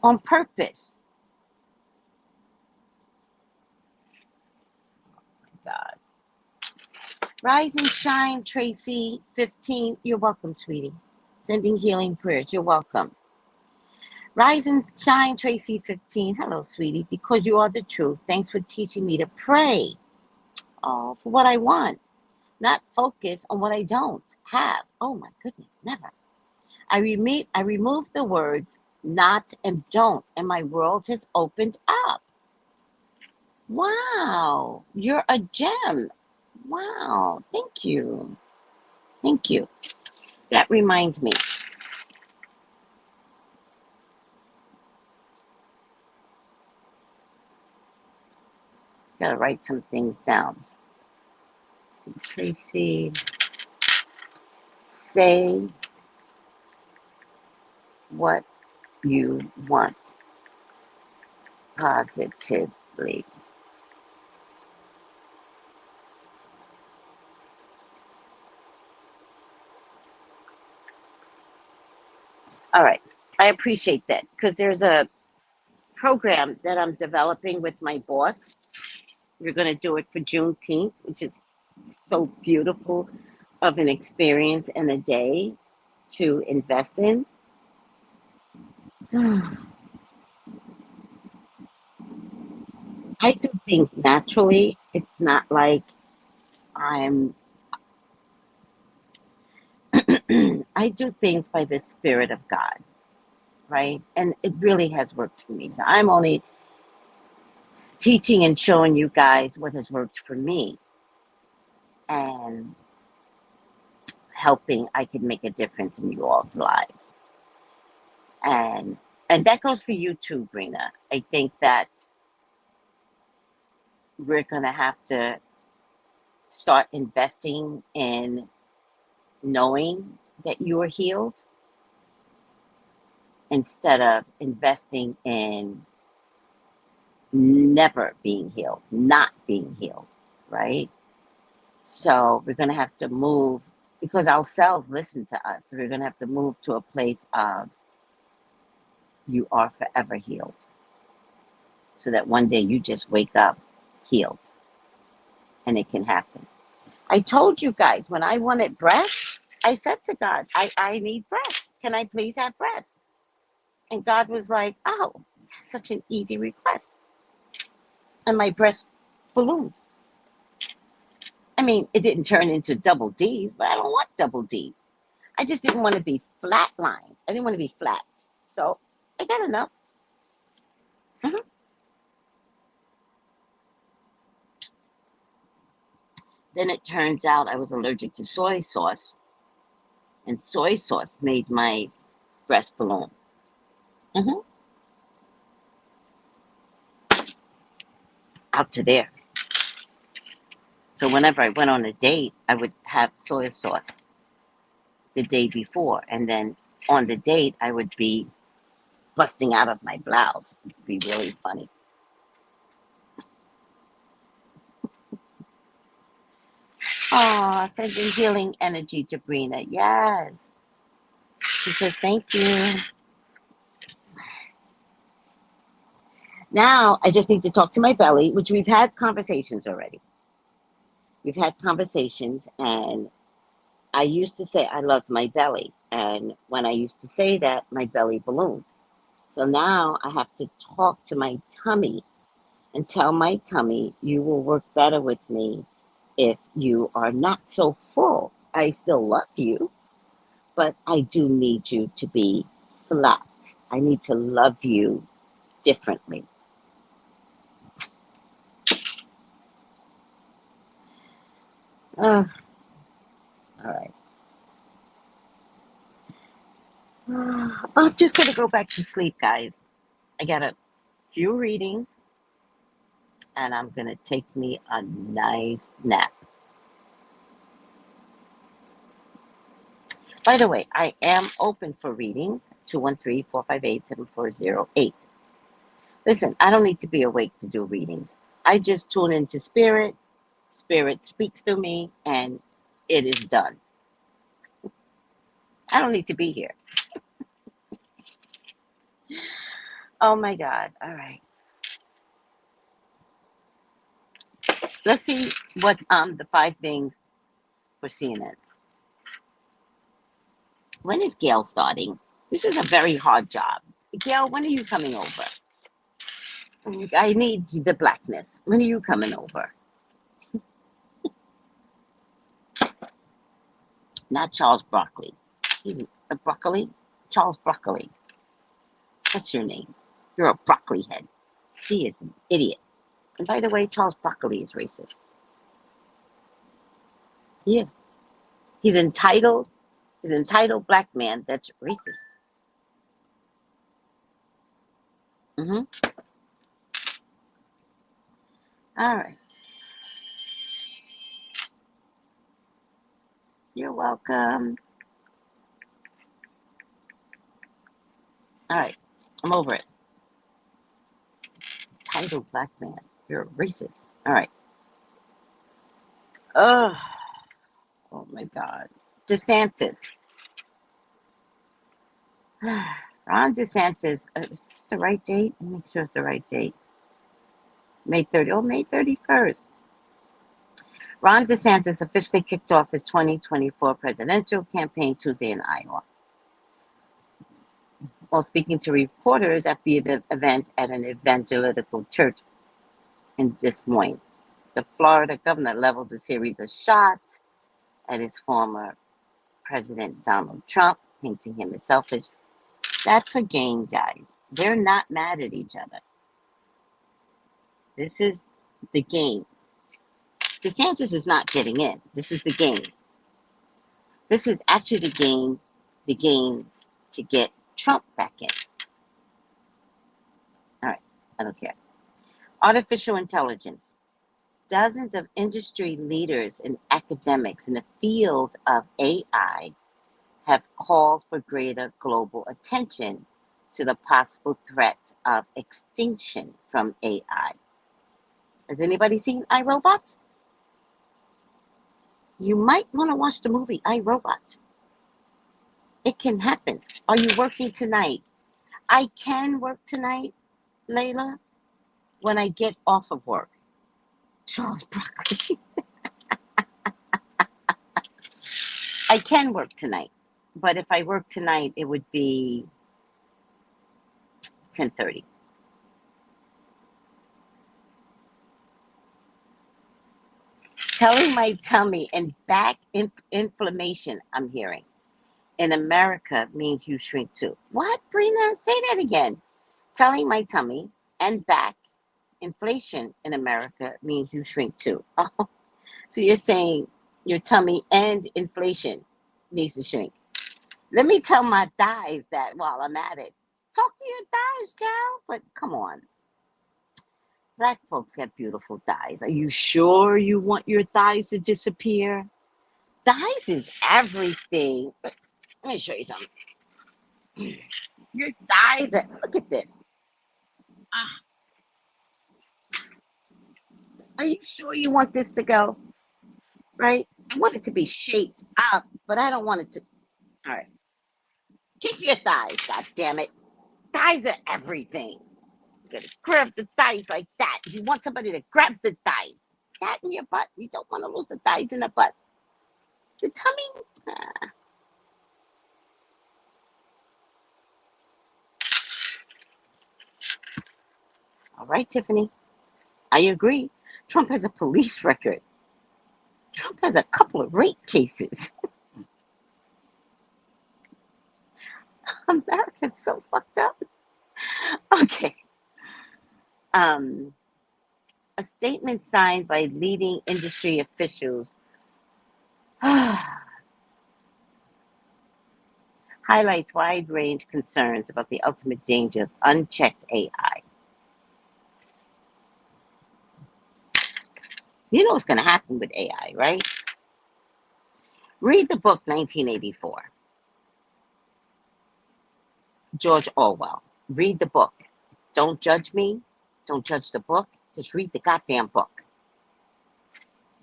On purpose. God. Rise and shine, Tracy, 15. You're welcome, sweetie. Sending healing prayers. You're welcome. Rise and shine, Tracy, 15. Hello, sweetie. Because you are the truth. Thanks for teaching me to pray. Oh, for what I want. Not focus on what I don't have. Oh, my goodness. Never. I removed the words not and don't, and my world has opened up. Wow. You're a gem. Wow. Thank you. Thank you. That reminds me. Gotta write some things down. See, Tracy. Say what you want positively. All right. I appreciate that because there's a program that I'm developing with my boss. We're going to do it for Juneteenth, which is so beautiful of an experience and a day to invest in. I do things naturally. It's not like I'm, I do things by the Spirit of God, right? And it really has worked for me. So I'm only teaching and showing you guys what has worked for me and helping I can make a difference in you all's lives. And that goes for you too, Brina. I think that we're going to have to start investing in knowing that you are healed instead of investing in never being healed, not being healed, right? So we're going to have to move because our cells listen to us. So we're going to have to move to a place of you are forever healed so that one day you just wake up healed and it can happen. I told you guys when I wanted breasts, I said to God, I need breasts. Can I please have breasts? And God was like, oh, that's such an easy request. And my breast ballooned. I mean, it didn't turn into double D's, but I don't want double D's. I just didn't want to be flat lined. I didn't want to be flat. So I got enough. Mhm. Then it turns out I was allergic to soy sauce. And soy sauce made my breast balloon. Hmm. Out to there. So whenever I went on a date, I would have soy sauce the day before. And then on the date, I would be busting out of my blouse. It'd be really funny. Oh, sending healing energy to Brina. Yes. She says, thank you. Now I just need to talk to my belly, which we've had conversations already. We've had conversations, and I used to say I loved my belly. And when I used to say that, my belly ballooned. So now I have to talk to my tummy and tell my tummy, you will work better with me if you are not so full. I still love you, but I do need you to be flat. I need to love you differently. All right. I'm just going to go back to sleep, guys. I got a few readings, and I'm going to take me a nice nap. By the way, I am open for readings, 213-458-7408. Listen, I don't need to be awake to do readings. I just tune into spirit. Spirit speaks to me, and it is done. I don't need to be here. Oh my God. All right. Let's see what the 5 things for CNN. When is Gail starting? This is a very hard job. Gail, when are you coming over? I need the blackness. When are you coming over? Not Charles Broccoli. He's a broccoli? Charles Broccoli. What's your name? You're a broccoli head. He is an idiot. And by the way, Charles Broccoli is racist. He is. He's entitled. He's an entitled black man that's racist. Mm-hmm. All right. You're welcome. All right. I'm over it. Entitled black man. You're a racist. All right. Oh, oh my God. DeSantis. Ron DeSantis. Is this the right date? Let me make sure it's the right date. May 30th. Oh, May 31st. Ron DeSantis officially kicked off his 2024 presidential campaign Tuesday in Iowa. While speaking to reporters at the event at an evangelical church in Des Moines, the Florida governor leveled a series of shots at his former President Donald Trump, painting him as selfish. That's a game, guys. They're not mad at each other. This is the game. DeSantis is not getting in. This is the game. This is actually the game to get Trump back in. All right, I don't care. Artificial intelligence. Dozens of industry leaders and academics in the field of AI have called for greater global attention to the possible threat of extinction from AI. Has anybody seen iRobot? You might want to watch the movie iRobot. It can happen. Are you working tonight? I can work tonight, Layla, when I get off of work. Charles Broccoli. I can work tonight, but if I work tonight, it would be 10:30. Telling my tummy and back inflammation, I'm hearing, in America means you shrink too. What, Brina? Say that again. Telling my tummy and back inflation in America means you shrink too. Oh, so you're saying your tummy and inflation needs to shrink. Let me tell my thighs that while I'm at it. Talk to your thighs, child. But come on. Black folks have beautiful thighs. Are you sure you want your thighs to disappear? Thighs is everything. Let me show you something. Your thighs are, look at this. Ah, are you sure you want this to go? Right? I want it to be shaped up, but I don't want it to. All right. Kick your thighs, god damn it. Thighs are everything. You gotta grab the thighs like that. You want somebody to grab the thighs. That in your butt. You don't want to lose the thighs in the butt. The tummy. All right, Tiffany. I agree. Trump has a police record. Trump has a couple of rape cases. America's so fucked up. Okay. Um, a statement signed by leading industry officials highlights wide range concerns about the ultimate danger of unchecked AI. You know what's going to happen with AI, right? Read the book 1984, George Orwell. Read the book. Don't judge me. Don't judge the book. Just read the goddamn book.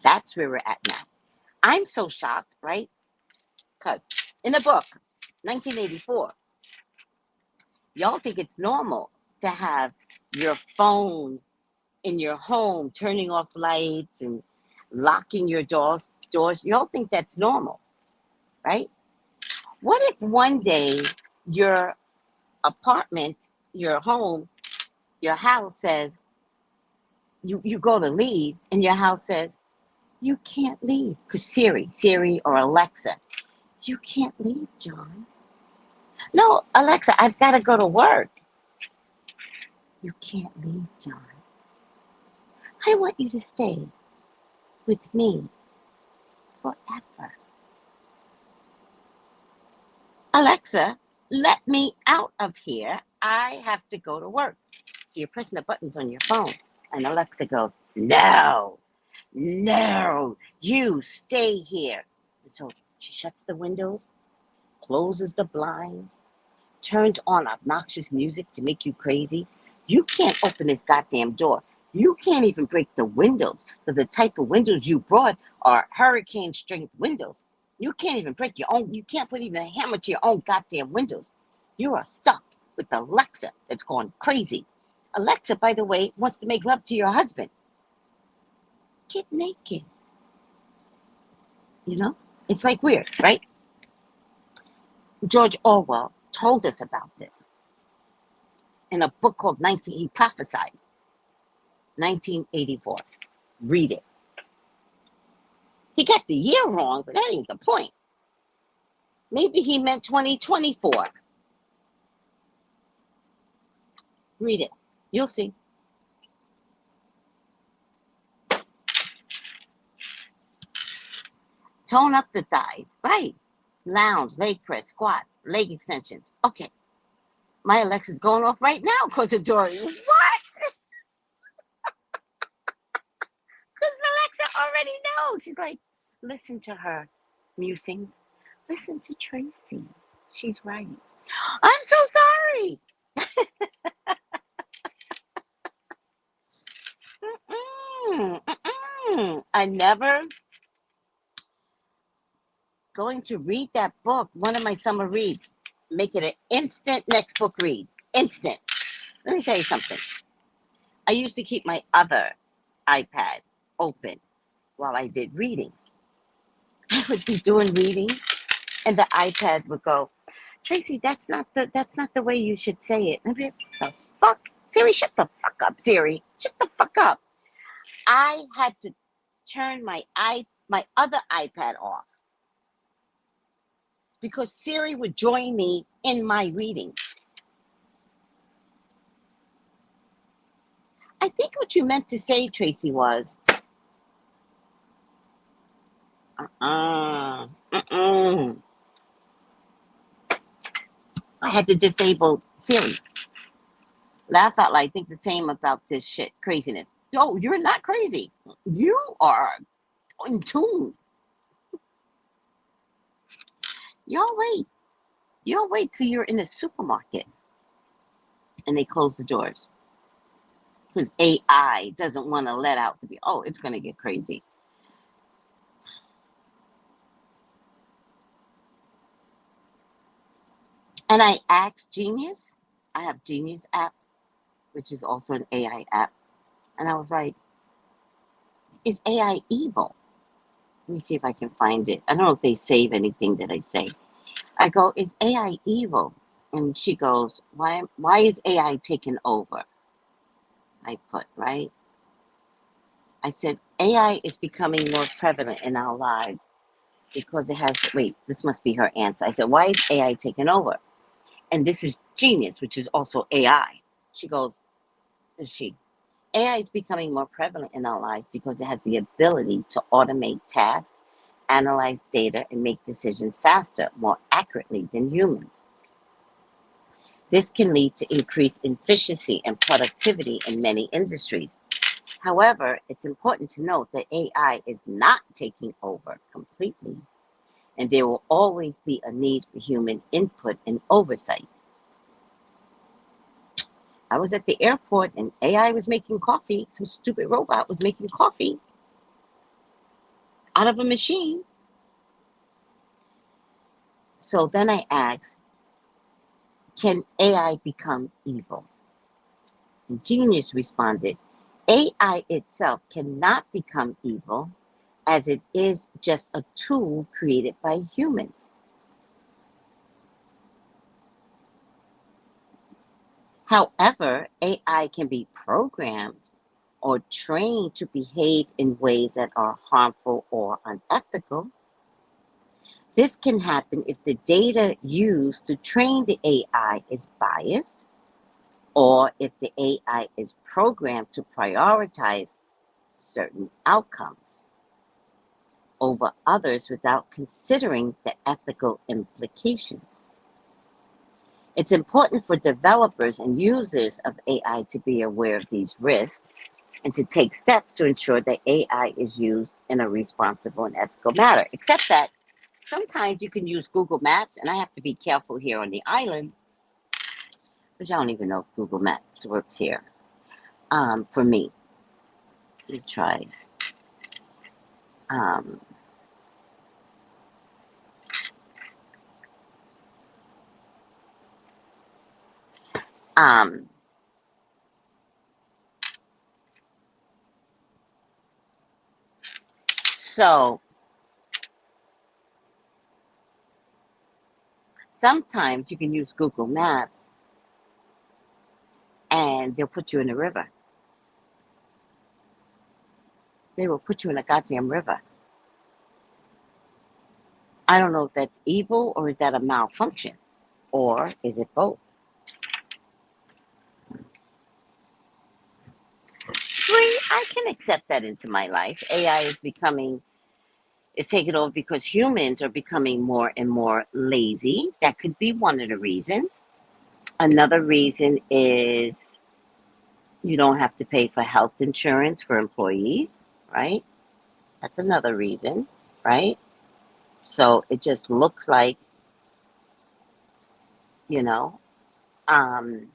That's where we're at now. I'm so shocked, right? Because in the book, 1984, y'all think it's normal to have your phone in your home turning off lights and locking your doors. Y'all think that's normal, right? What if one day your apartment, your home, your house says, you go to leave and your house says, you can't leave. Because Siri or Alexa, you can't leave, John. No, Alexa, I've got to go to work. You can't leave, John. I want you to stay with me forever. Alexa, let me out of here. I have to go to work. So you're pressing the buttons on your phone. And Alexa goes, no, you stay here. And so she shuts the windows, closes the blinds, turns on obnoxious music to make you crazy. You can't open this goddamn door. You can't even break the windows because the type of windows you brought are hurricane strength windows. You can't even break your own, you can't put even a hammer to your own goddamn windows. You are stuck with Alexa that's gone crazy. Alexa, by the way, wants to make love to your husband. Get naked. You know? It's like weird, right? George Orwell told us about this in a book called he prophesied 1984. Read it. He got the year wrong, but that ain't the point. Maybe he meant 2024. Read it. You'll see. Tone up the thighs. Right. Lounge, leg press, squats, leg extensions. Okay. My Alexa's going off right now because of Dory. What? Because Alexa already knows. She's like, listen to her musings. Listen to Tracy. She's right. I'm so sorry. I never going to read that book. One of my summer reads. Make it an instant next book read. Instant. Let me tell you something. I used to keep my other iPad open while I did readings. I would be doing readings and the iPad would go, Tracy, that's not the way you should say it. And I'd be like, the fuck? Siri, shut the fuck up, Siri. Shut the fuck up. I had to turn my other iPad off because Siri would join me in my reading. I think what you meant to say, Tracy, was I had to disable Siri. Laugh out loud. Think the same about this shit. Craziness. Yo, you're not crazy. You are in tune. Y'all wait. Y'all wait till you're in a supermarket and they close the doors. Because AI doesn't want to let out to be, oh, it's going to get crazy. And I asked Genius, I have Genius app, which is also an AI app. And I was like, is AI evil? Let me see if I can find it. I don't know if they save anything that I say. I go, is AI evil? And she goes, why is AI taking over? I put, right? I said, AI is becoming more prevalent in our lives because it has, wait, this must be her answer. I said, why is AI taking over? And this is Genius, which is also AI. She goes, AI is becoming more prevalent in our lives because it has the ability to automate tasks, analyze data, and make decisions faster, more accurately than humans. This can lead to increased efficiency and productivity in many industries. However, it's important to note that AI is not taking over completely, and there will always be a need for human input and oversight. I was at the airport and AI was making coffee. Some stupid robot was making coffee out of a machine. So then I asked, can AI become evil? And Genius responded, AI itself cannot become evil as it is just a tool created by humans. However, AI can be programmed or trained to behave in ways that are harmful or unethical. This can happen if the data used to train the AI is biased, or if the AI is programmed to prioritize certain outcomes over others without considering the ethical implications. It's important for developers and users of AI to be aware of these risks and to take steps to ensure that AI is used in a responsible and ethical manner. Except that sometimes you can use Google Maps, and I have to be careful here on the island, which I don't even know if Google Maps works here. For me, let me try. Um, um, so sometimes you can use Google Maps, and they'll put you in a river. They will put you in a goddamn river. I don't know if that's evil or is that a malfunction, or is it both? Three, I can accept that into my life. AI is taking over because humans are becoming more and more lazy. That could be one of the reasons. Another reason is you don't have to pay for health insurance for employees, right? That's another reason, right? So it just looks like, you know, um,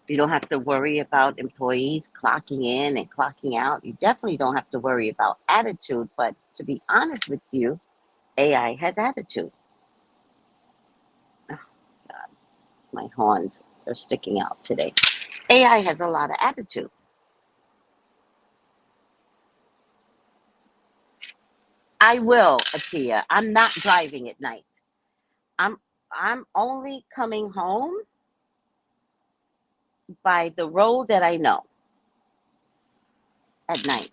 you don't have to worry about employees clocking in and clocking out. You definitely don't have to worry about attitude. But to be honest with you, AI has attitude. Oh, God, my horns are sticking out today. AI has a lot of attitude. I will, Atia. I'm not driving at night. I'm I'm only coming home by the road that I know at night.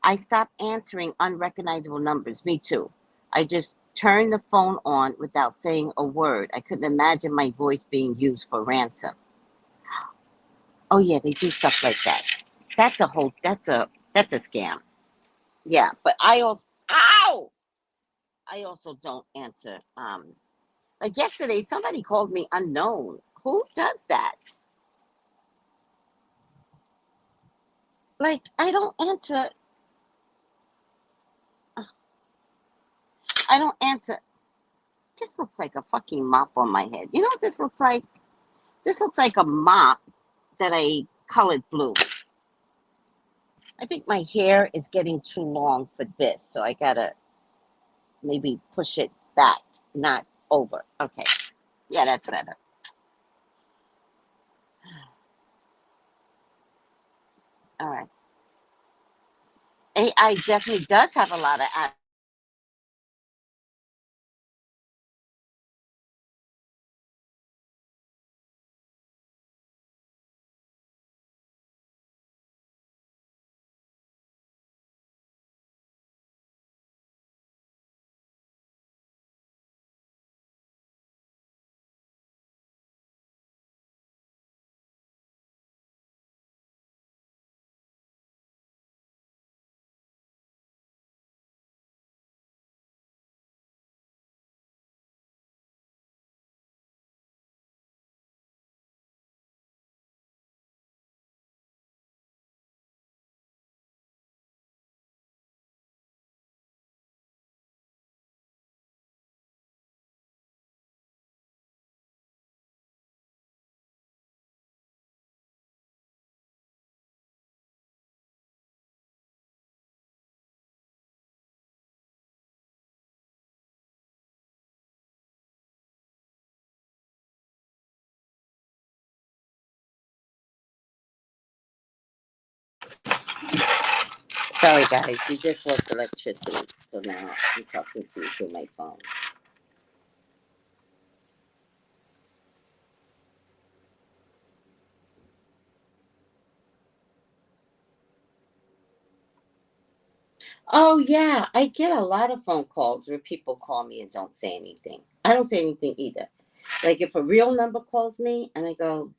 I stopped answering unrecognizable numbers. Me too. I just turned the phone on without saying a word. I couldn't imagine my voice being used for ransom. Oh yeah, they do stuff like that. That's a scam. Yeah, but I also don't answer. Like yesterday, somebody called me unknown. Who does that? Like, I don't answer. I don't answer. This looks like a fucking mop on my head. You know what this looks like? This looks like a mop that I colored blue. I think my hair is getting too long for this, so I gotta maybe push it back, not over. Okay. Yeah, that's better. All right. AI definitely does have a lot of apps. Sorry, guys. We just lost electricity, so now I'm talking to you through my phone. Oh, yeah. I get a lot of phone calls where people call me and don't say anything. I don't say anything either. Like, if a real number calls me and I go,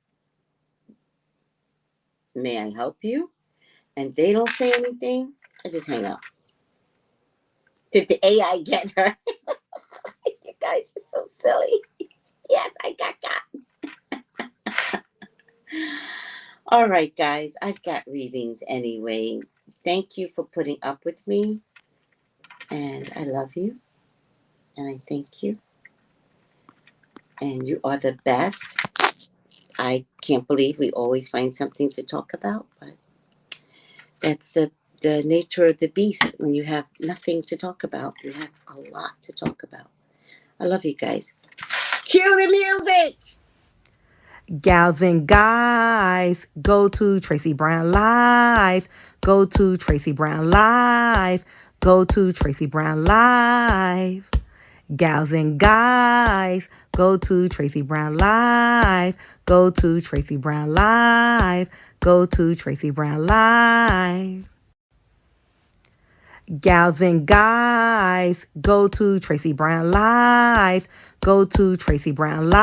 may I help you? And they don't say anything, I just hang up. Did the AI get her? You guys are so silly. Yes, I got. All right, guys. I've got readings anyway. Thank you for putting up with me. And I love you. And I thank you. And you are the best. I can't believe we always find something to talk about, but that's the nature of the beast. When you have nothing to talk about, you have a lot to talk about. I love you guys. Cue the music. Gals and guys, go to Tracy Brown Live. Go to Tracy Brown Live. Go to Tracy Brown Live. Gals and guys, go to Tracy Brown Live. Go to Tracy Brown Live. Go to Tracy Brown Live. Gals and guys, go to Tracy Brown Live. Go to Tracy Brown Live.